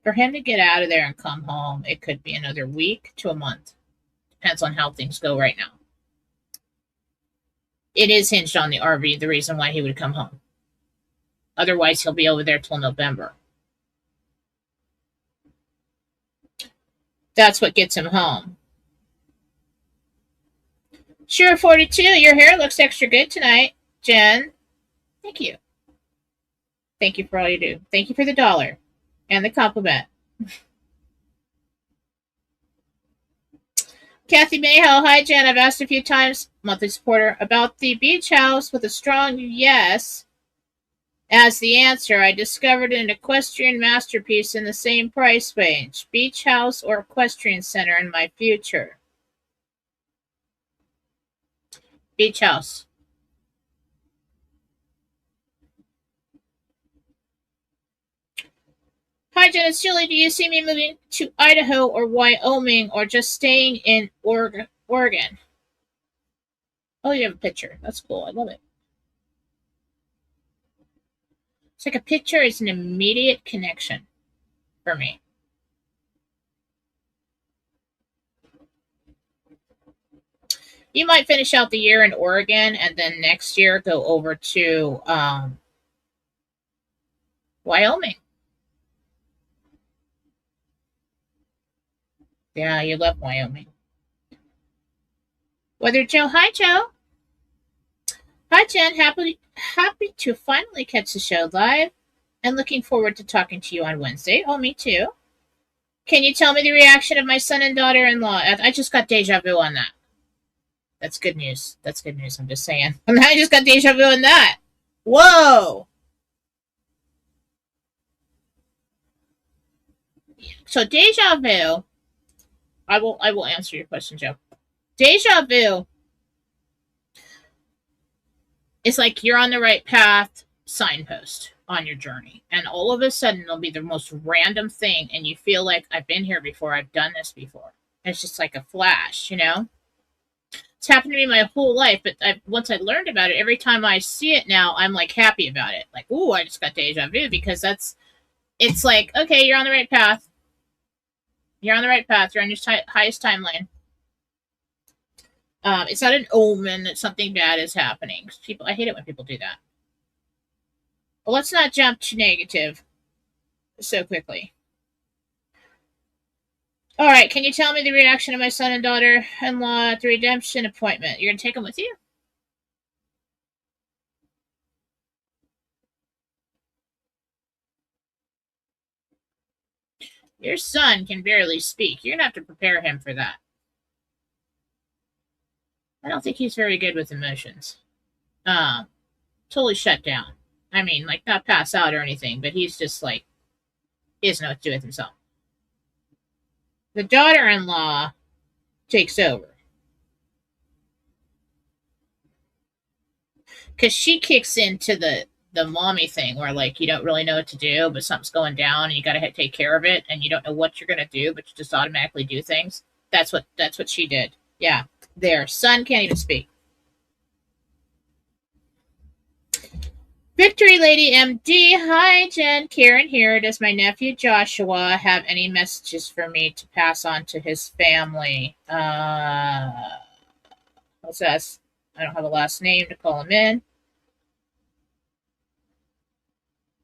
For him to get out of there and come home, it could be another week to a month. Depends on how things go right now. It is hinged on the RV, the reason why he would come home. Otherwise, he'll be over there till November. That's what gets him home. Sure, 42, your hair looks extra good tonight, Jen. Thank you. Thank you for all you do. Thank you for the $1 and the compliment. Kathy Mayho, hi Jen. I've asked a few times, monthly supporter, about the beach house with a strong yes as the answer. I discovered an equestrian masterpiece in the same price range. Beach house or equestrian center in my future? Beach house. Hi, Jen. It's Julie. Do you see me moving to Idaho or Wyoming or just staying in Oregon? Oh, you have a picture. That's cool. I love it. It's like a picture is an immediate connection for me. You might finish out the year in Oregon and then next year go over to Wyoming. Yeah, you love Wyoming. Weather Joe, hi Joe. Hi Jen, happy to finally catch the show live and looking forward to talking to you on Wednesday. Oh, me too. Can you tell me the reaction of my son and daughter-in-law? I just got deja vu on that. That's good news. That's good news. I'm just saying. I just got deja vu on that. Whoa. So deja vu. I will answer your question, Joe. Deja vu is like you're on the right path signpost on your journey, and all of a sudden it'll be the most random thing, and you feel like I've been here before, I've done this before. It's just like a flash, you know. It's happened to me my whole life, but once I learned about it, every time I see it now, I'm like happy about it. Like, ooh, I just got deja vu, because it's like, okay, you're on the right path. You're on the right path. You're on your highest timeline. It's not an omen that something bad is happening. I hate it when people do that. Well, let's not jump to negative so quickly. All right, can you tell me the reaction of my son and daughter-in-law at the redemption appointment? You're going to take them with you? Your son can barely speak. You're going to have to prepare him for that. I don't think he's very good with emotions. Totally shut down. I mean, like, not pass out or anything, but he's just like, he doesn't know what to do with himself. The daughter-in-law takes over, because she kicks into the mommy thing where, like, you don't really know what to do, but something's going down and you got to take care of it, and you don't know what you're going to do, but you just automatically do things. That's what she did. Yeah. Their son can't even speak. Victory Lady MD. Hi, Jen. Karen here. Does my nephew Joshua have any messages for me to pass on to his family? What's that? I don't have a last name to call him in.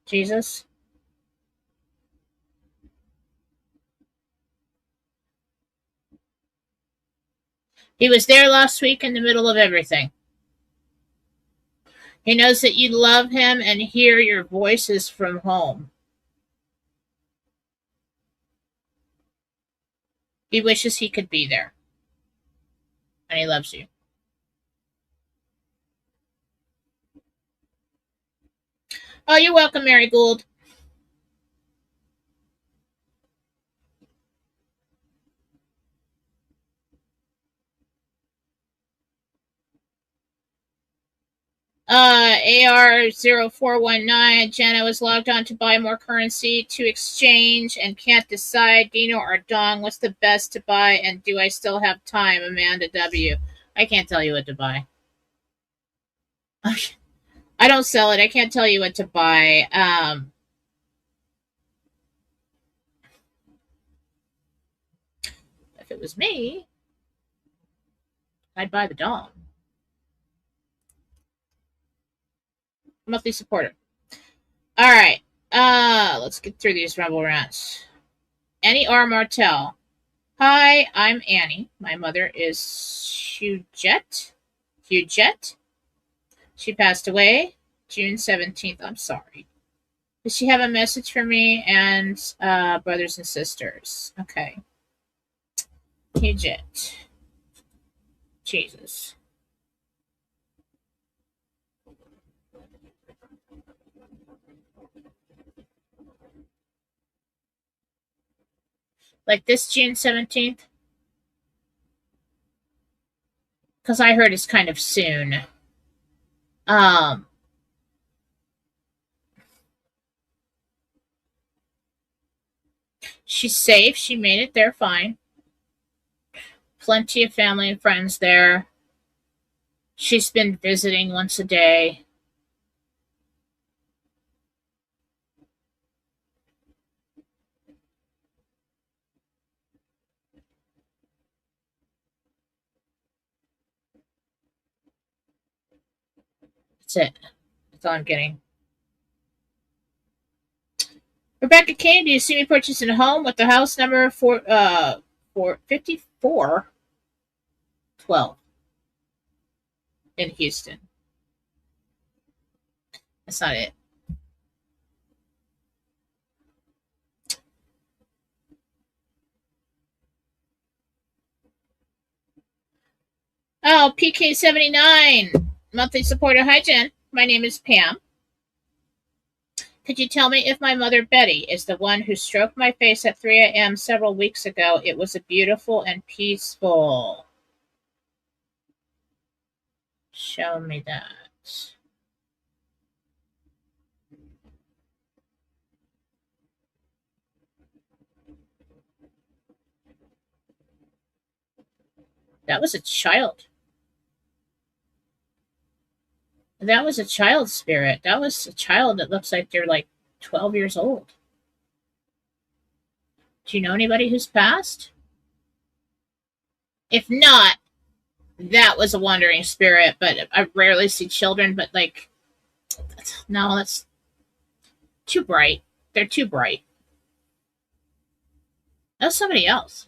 Jesus. He was there last week in the middle of everything. He knows that you love him and hear your voices from home. He wishes he could be there. And he loves you. Oh, you're welcome, Mary Gould. AR0419, Jenna was logged on to buy more currency to exchange and can't decide. Dino or Dong, what's the best to buy and do I still have time? Amanda W. I can't tell you what to buy. I don't sell it. I can't tell you what to buy. If it was me, I'd buy the Dong. Monthly supporter. All right. Let's get through these Rebel rants. Annie R. Martell. Hi, I'm Annie. My mother is Hughette. She passed away June 17th. I'm sorry. Does she have a message for me and brothers and sisters? Okay. Hughette. Jesus. Like this June 17th? Because I heard it's kind of soon. She's safe. She made it there fine. Plenty of family and friends there. She's been visiting once a day. That's it. That's all I'm getting. Rebecca Kane, do you see me purchasing a home with the house number 5412 in Houston? That's not it. Oh, PK79, monthly supporter. Hi, Jen. My name is Pam. Could you tell me if my mother Betty is the one who stroked my face at 3 a.m. several weeks ago? It was a beautiful and peaceful. Show me that. That was a child. That was a child spirit. That was a child that looks like they're like 12 years old. Do you know anybody who's passed? If not, that was a wandering spirit, but I rarely see children, but like, no, that's too bright. They're too bright. That's somebody else.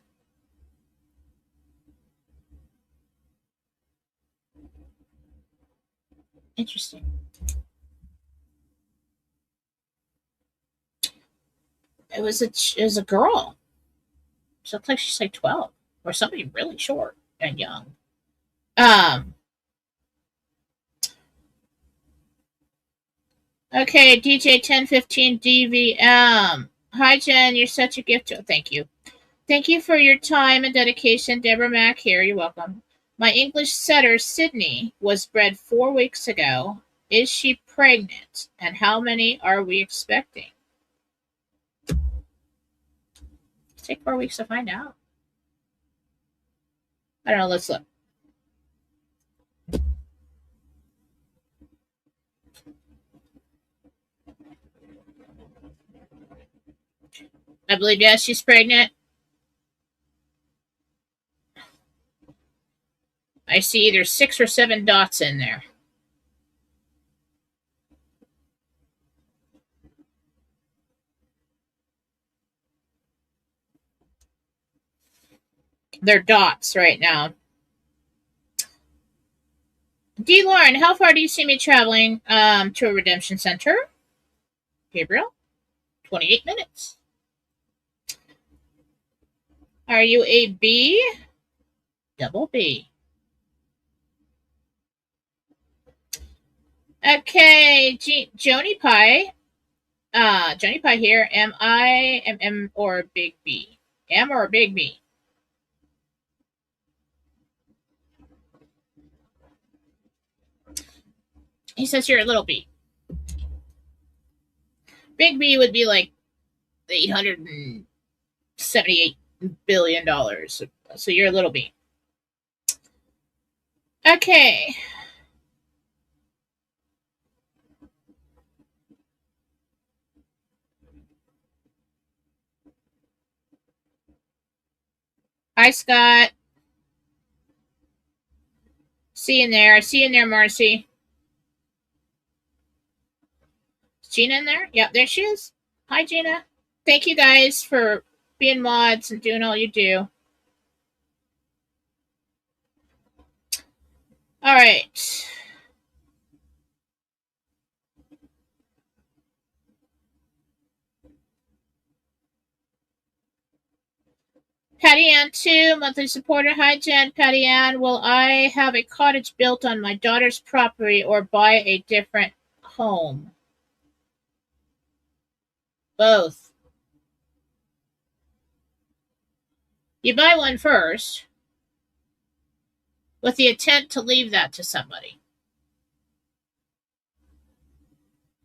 Interesting. It was a girl. She looks like she's like 12 or somebody really short and young. Okay, DJ 1015 DVM. Hi Jen, you're such a gift. Thank you. Thank you for your time and dedication. Deborah Mack here. You're welcome. My English setter, Sydney, was bred 4 weeks ago. Is she pregnant? And how many are we expecting? Take 4 weeks to find out. I don't know. Let's look. I believe, yes, she's pregnant. I see either 6 or 7 dots in there. They're dots right now. D. Lauren, how far do you see me traveling to a redemption center? Gabriel, 28 minutes. Are you a B? Double B. Okay, Joni Pie. Joni Pie here. Am I M or big B? M or big B? He says you're a little B. Big B would be like $878 billion. So you're a little B. Okay. Hi, Scott. See you in there. See you in there, Marcy. Is Gina in there? Yep, there she is. Hi, Gina. Thank you guys for being mods and doing all you do. All right. Patty Ann 2, monthly supporter. Hi, Jen. Patty Ann, will I have a cottage built on my daughter's property or buy a different home? Both. You buy one first with the intent to leave that to somebody.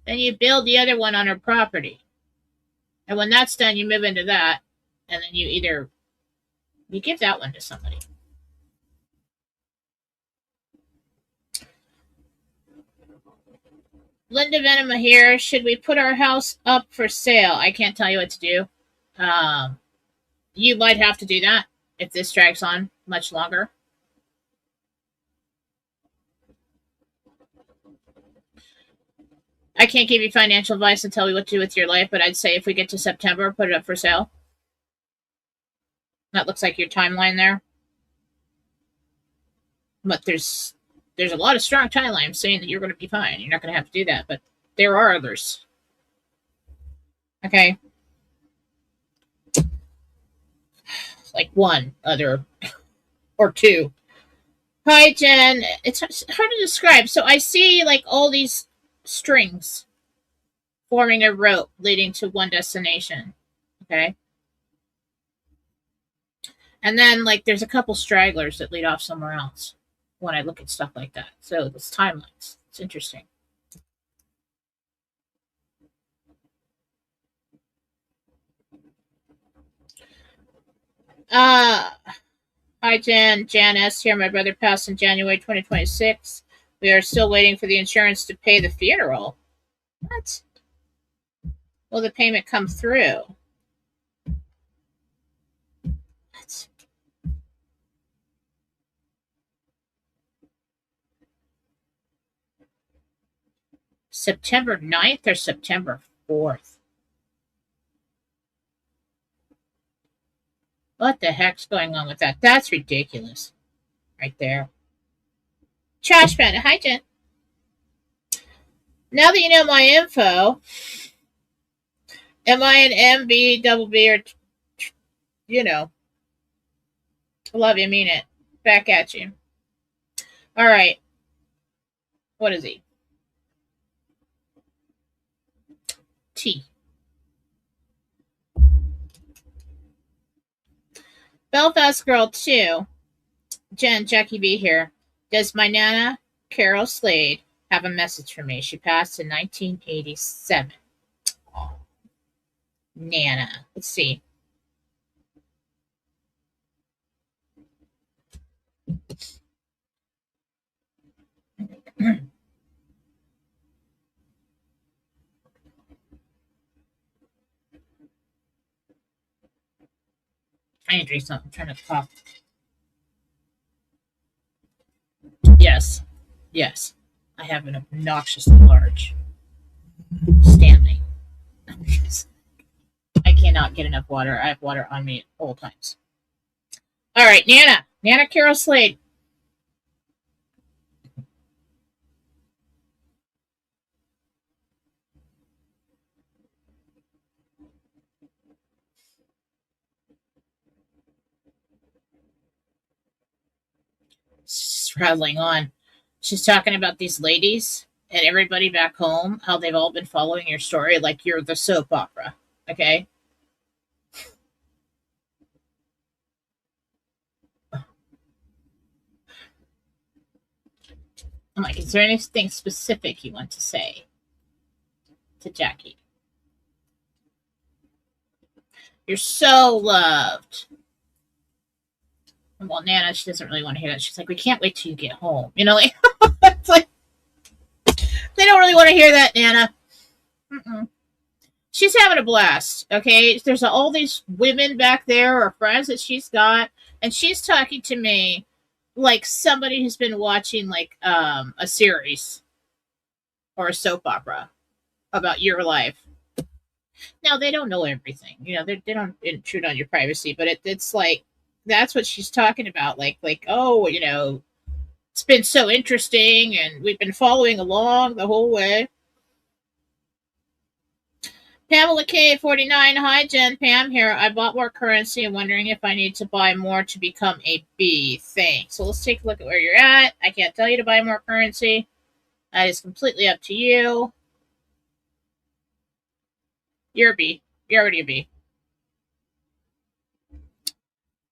Then you build the other one on her property. And when that's done, you move into that. And then you give that one to somebody. Linda Venema here. Should we put our house up for sale? I can't tell you what to do. You might have to do that if this drags on much longer. I can't give you financial advice and tell you what to do with your life, but I'd say if we get to September, put it up for sale. That looks like your timeline there. But there's a lot of strong timelines saying that you're going to be fine. You're not going to have to do that, but there are others. Okay. Like one other or two. Hi, Jen. It's hard to describe. So I see like all these strings forming a rope leading to one destination. Okay. And then like there's a couple stragglers that lead off somewhere else when I look at stuff like that. So it's timelines. It's interesting. Hi, Jan. Jan S. here. My brother passed in January 2026. We are still waiting for the insurance to pay the funeral. What? Will the payment come through? What? September 9th or September 4th? What the heck's going on with that? That's ridiculous. Right there. Trash Panda. Hi, Jen. Now that you know my info, am I an M, B, double B, or, you know, love you, mean it. Back at you. All right. What is he? T. Belfast Girl 2. Jen, Jackie B here. Does my Nana, Carol Slade, have a message for me? She passed in 1987. Oh, Nana. Let's see. I need to drink something. I'm trying to cough. Yes. Yes. I have an obnoxiously large Stanley. I cannot get enough water. I have water on me at all times. All right, Nana. Nana Carol Slade. just rattling on. She's talking about these ladies and everybody back home, how they've all been following your story like you're the soap opera. Okay? I'm like, is there anything specific you want to say to Jackie? You're so loved. Well, Nana, she doesn't really want to hear that. She's like, we can't wait till you get home. You know, like, it's like they don't really want to hear that, Nana. Mm-mm. She's having a blast, okay? There's all these women back there or friends that she's got, and she's talking to me like somebody who's been watching like a series or a soap opera about your life. Now they don't know everything, you know. They don't intrude on your privacy, but it's like that's what she's talking about. Like oh, you know, it's been so interesting, and we've been following along the whole way. Pamela K49, hi Jen, Pam here. I bought more currency and wondering if I need to buy more to become a B. Thanks. So let's take a look at where you're at. I can't tell you to buy more currency. That is completely up to you. You're a B. You're already a B.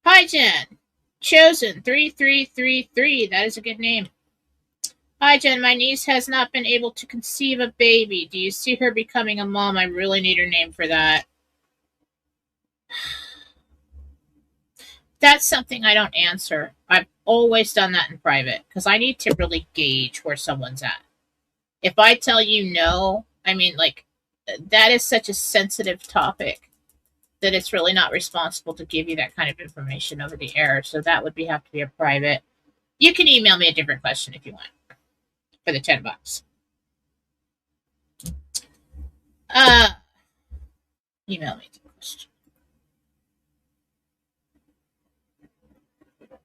Hi Jen. Chosen 3333. That is a good name. Hi Jen, my niece has not been able to conceive a baby. Do you see her becoming a mom? I really need her name for that. That's something I don't answer. I've always done that in private because I need to really gauge where someone's at. If I tell you no, I mean, like, that is such a sensitive topic that it's really not responsible to give you that kind of information over the air. So that would have to be a private. You can email me a different question if you want for the $10. Email me the question.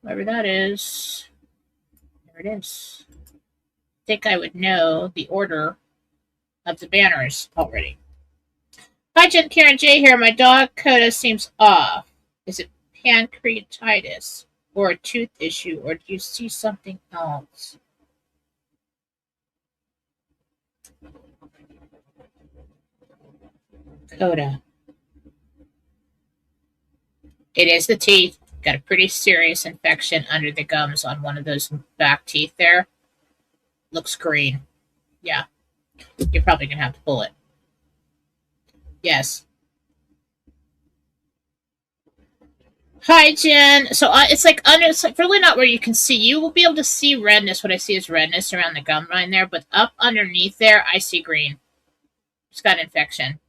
Whatever that is. There it is. I think I would know the order of the banners already. Hi, Jen, Karen J here. My dog Coda seems off. Is it pancreatitis or a tooth issue, or do you see something else? Coda. It is the teeth. Got a pretty serious infection under the gums on one of those back teeth there. Looks green. Yeah. You're probably going to have to pull it. Yes. Hi, Jen. So it's like under, it's like really not where you can see. You will be able to see redness. What I see is redness around the gum line there, but up underneath there, I see green. It's got infection.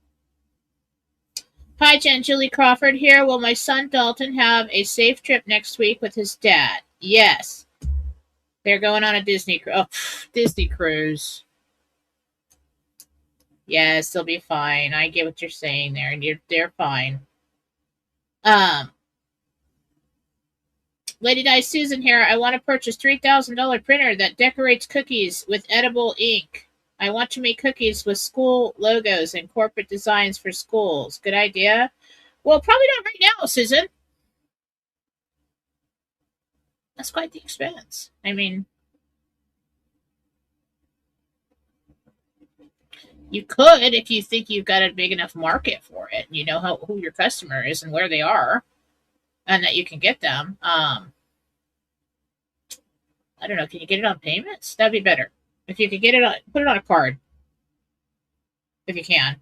Hi, Jen. Julie Crawford here. Will my son Dalton have a safe trip next week with his dad? Yes. They're going on a Disney cruise. Yes, they'll be fine. I get what you're saying there, and they're fine. Lady Dice Susan here. I want to purchase $3,000 printer that decorates cookies with edible ink. I want to make cookies with school logos and corporate designs for schools. Good idea? Well, probably not right now, Susan. That's quite the expense. I mean, you could if you think you've got a big enough market for it. You know who your customer is and where they are, and that you can get them. I don't know. Can you get it on payments? That'd be better. If you could get it on, put it on a card. If you can.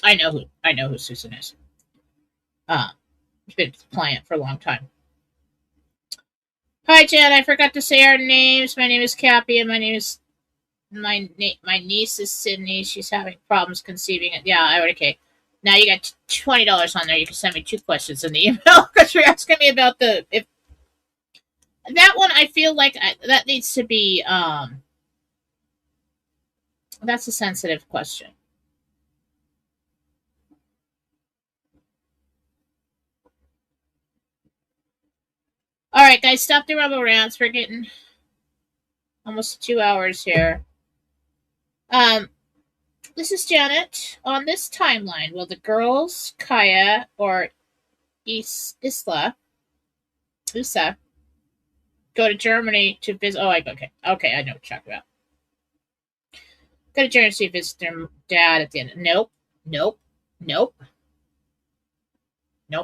I know who Susan is. She's been a client for a long time. Hi, Jen. I forgot to say our names. My name is Cappy, and my niece is Sydney. She's having problems conceiving it. Yeah, okay. Now you got $20 on there. You can send me 2 questions in the email because you're asking me about if that one. I feel like that needs to be. That's a sensitive question. All right, guys, stop the rubble rants. We're getting almost 2 hours here. This is Janet. On this timeline, will the girls, Kaya, or USA go to Germany to visit. Oh, okay, I know what you're talking about. Go to Germany to visit their dad at the end. Nope.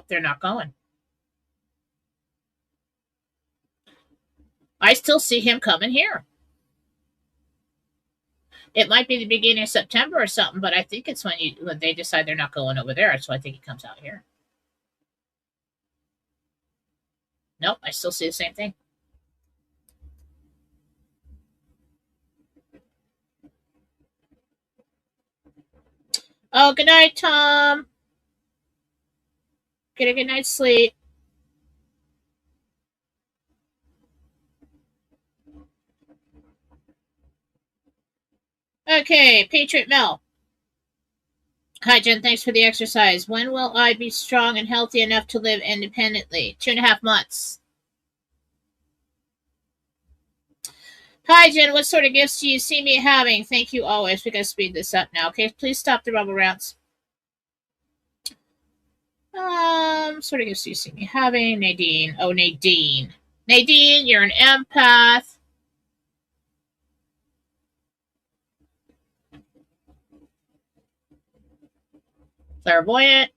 They're not going. I still see him coming here. It might be the beginning of September or something, but I think it's when they decide they're not going over there. So I think he comes out here. Nope, I still see the same thing. Oh, good night, Tom. Get a good night's sleep. Okay, Patriot Mel. Hi, Jen. Thanks for the exercise. When will I be strong and healthy enough to live independently? 2.5 months. Hi, Jen. What sort of gifts do you see me having? Thank you always. We gotta speed this up now. Okay, please stop the rubble rounds. Sort of gifts do you see me having? Nadine. Oh, Nadine. Nadine, you're an empath. Clairvoyant.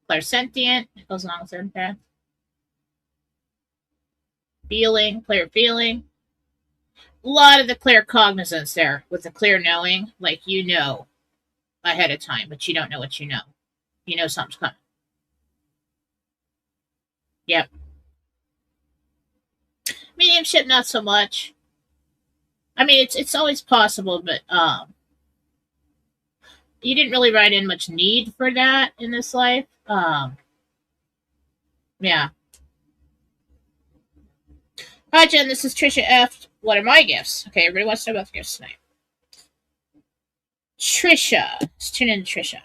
Clairsentient. It goes along with certain path. Feeling. Clear feeling. A lot of the clear cognizance there with the clear knowing, like you know ahead of time, but you don't know what you know. You know something's coming. Yep. Mediumship, not so much. I mean, it's always possible, but you didn't really write in much need for that in this life. Yeah. Hi, Jen. This is Trisha F. What are my gifts? Okay, everybody wants to know about the gifts tonight. Trisha. Let's tune in to Trisha.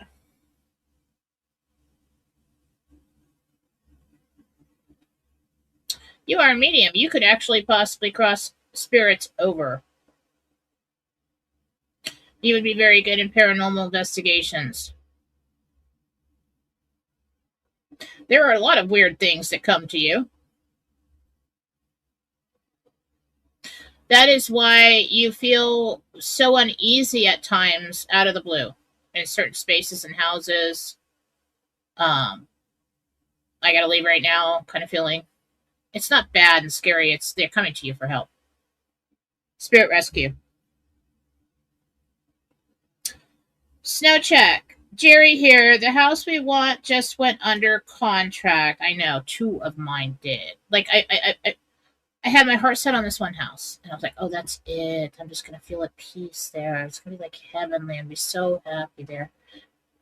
You are a medium. You could actually possibly cross spirits over. You would be very good in paranormal investigations. There are a lot of weird things that come to you. That is why you feel so uneasy at times out of the blue in certain spaces and houses. I gotta leave right now kind of feeling. It's not bad and scary. They're coming to you for help. Spirit rescue. Snow check. Jerry here. The house we want just went under contract. I know 2 of mine did. Like I had my heart set on this one house, and I was like, "Oh, that's it. I'm just gonna feel at peace there. It's gonna be like heavenly. I'm be so happy there."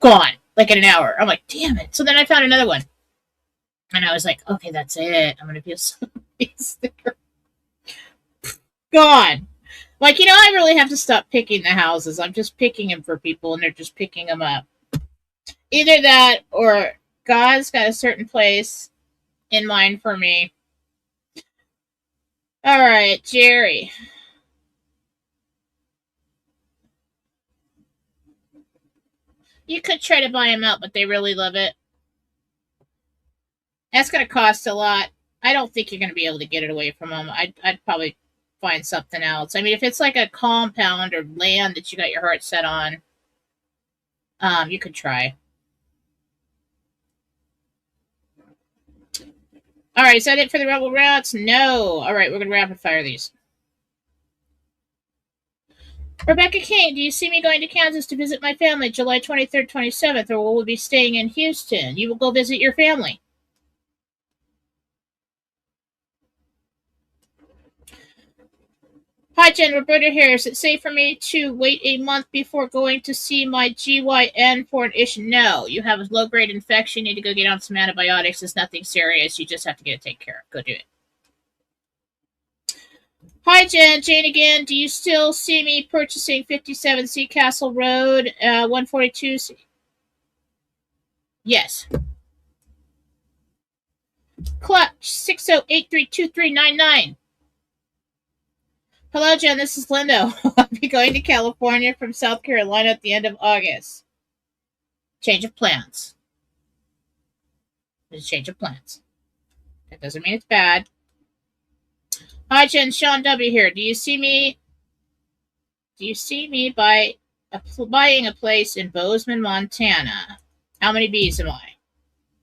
Gone, like in an hour. I'm like, "Damn it!" So then I found another one, and I was like, "Okay, that's it. I'm gonna feel so peace there." Gone. Like, I really have to stop picking the houses. I'm just picking them for people, and they're just picking them up. Either that, or God's got a certain place in mind for me. All right, Jerry. You could try to buy them out, but they really love it. That's going to cost a lot. I don't think you're going to be able to get it away from them. I'd probably find something else. I mean, if it's like a compound or land that you got your heart set on, you could try. All right, is that it for the rebel routes? No. All right, we're going to rapid fire these. Rebecca King, do you see me going to Kansas to visit my family July 23rd, 27th, or will we be staying in Houston? You will go visit your family. Hi, Jen. Roberta here. Is it safe for me to wait a month before going to see my GYN for an issue? No. You have a low-grade infection. You need to go get on some antibiotics. It's nothing serious. You just have to get it taken care of. Go do it. Hi, Jen. Jane again. Do you still see me purchasing 57 Sea Castle Road, 142? Yes. Clutch 60832399. Hello, Jen. This is Linda. I'll be going to California from South Carolina at the end of August. Change of plans. It's a change of plans. That doesn't mean it's bad. Hi, Jen. Sean W. here. Do you see me? Do you see me buying a place in Bozeman, Montana? How many bees am I?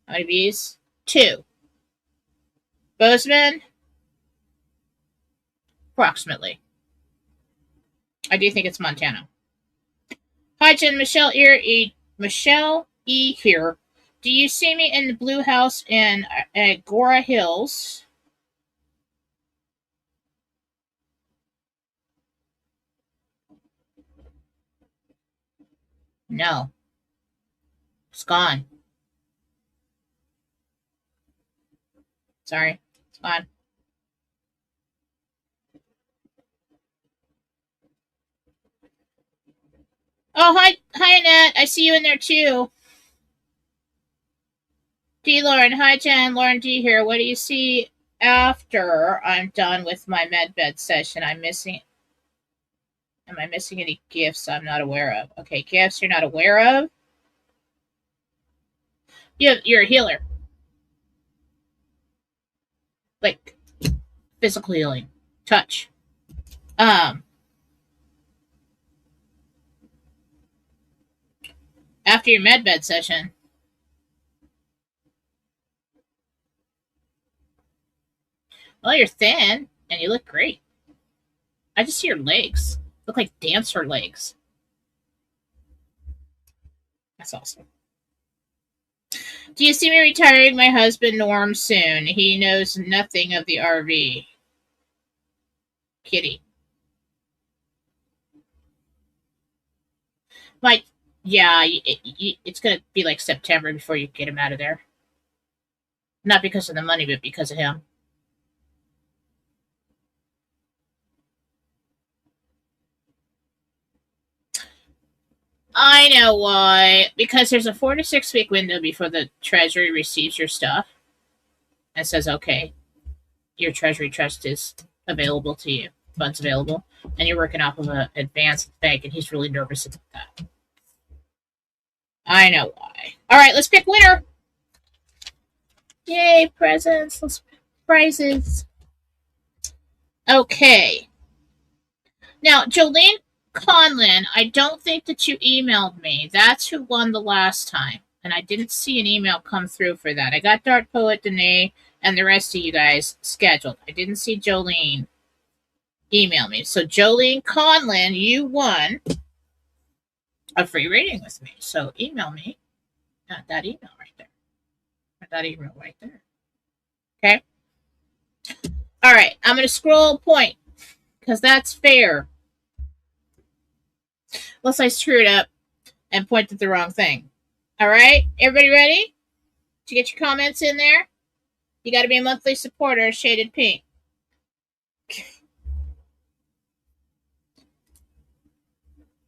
How many bees? 2. Bozeman? Approximately. I do think it's Montana. Hi, Jen. Michelle E. here. Do you see me in the blue house in Agora Hills? No. It's gone. Sorry. It's gone. Oh, hi, Annette. I see you in there too. D. Lauren. Hi, Jen. Lauren D. here. What do you see after I'm done with my medbed session? Am I missing any gifts I'm not aware of? Okay, gifts you're not aware of. You're a healer. Like physical healing. Touch. After your medbed session. Well, you're thin and you look great. I just see your legs. Look like dancer legs. That's awesome. Do you see me retiring my husband Norm soon? He knows nothing of the RV. Kitty. Like, yeah, it's going to be like September before you get him out of there. Not because of the money, but because of him. I know why. Because there's a 4 to 6 week window before the Treasury receives your stuff and says, okay, your Treasury trust is available to you, funds available, and you're working off of an advanced bank, and he's really nervous about that. I know why. All right, let's pick winner. Yay, presents. Let's pick prizes. Okay. Now, Jolene Conlin, I don't think that you emailed me. That's who won the last time. And I didn't see an email come through for that. I got Dark Poet, Danae, and the rest of you guys scheduled. I didn't see Jolene email me. So, Jolene Conlin, you won a free reading with me. So, email me at that email right there. At that email right there. Okay? All right. I'm going to scroll point because that's fair. Unless I screwed up and pointed the wrong thing. All right, everybody ready to get your comments in there? You got to be a monthly supporter, shaded pink.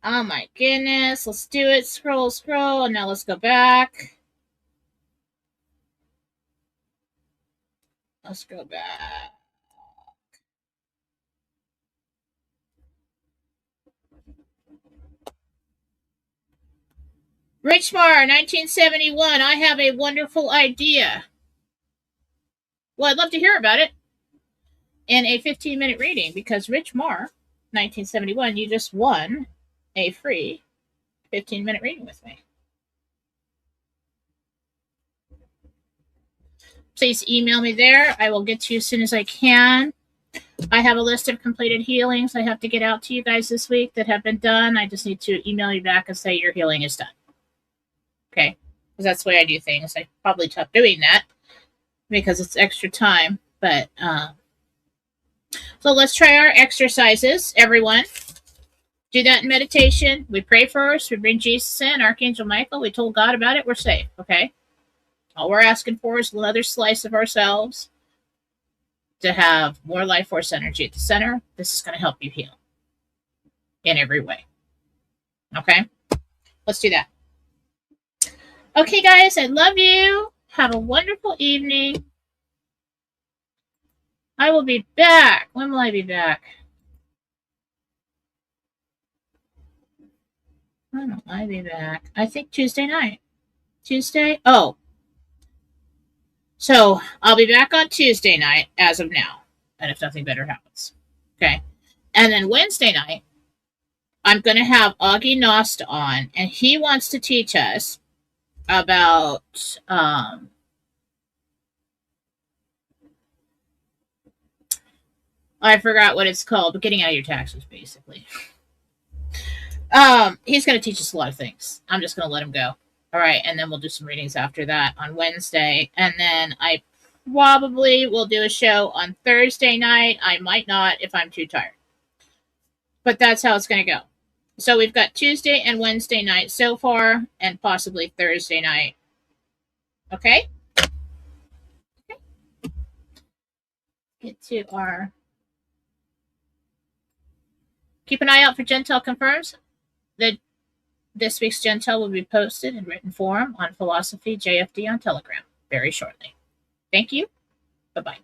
Oh my goodness, let's do it. Scroll, scroll, and now let's go back. Let's go back. Richmar, 1971. I have a wonderful idea. Well, I'd love to hear about it in a 15-minute reading because Richmar, 1971, you just won a free 15-minute reading with me. Please email me there. I will get to you as soon as I can. I have a list of completed healings I have to get out to you guys this week that have been done. I just need to email you back and say your healing is done. Okay? Because that's the way I do things. I probably stopped doing that because it's extra time. But, so let's try our exercises, everyone. Do that in meditation. We pray first. We bring Jesus in, Archangel Michael. We told God about it. We're safe. Okay? All we're asking for is another slice of ourselves to have more life force energy at the center. This is going to help you heal in every way. Okay? Let's do that. Okay, guys, I love you. Have a wonderful evening. I will be back. When will I be back? When will I be back? I think Tuesday night. Tuesday? Oh. So I'll be back on Tuesday night as of now, and if nothing better happens. Okay. And then Wednesday night, I'm going to have Augie Nost on, and he wants to teach us about I forgot what it's called, but getting out of your taxes, basically. He's going to teach us a lot of things. I'm just going to let him go. All right, and then we'll do some readings after that on Wednesday, and then I probably will do a show on Thursday night. I might not if I'm too tired, but that's how it's going to go. So we've got Tuesday and Wednesday night so far, and possibly Thursday night. Okay? Get to our... Keep an eye out for Jentel confirms that this week's Jentel will be posted in written form on Fallawsophy JFD on Telegram very shortly. Thank you. Bye-bye.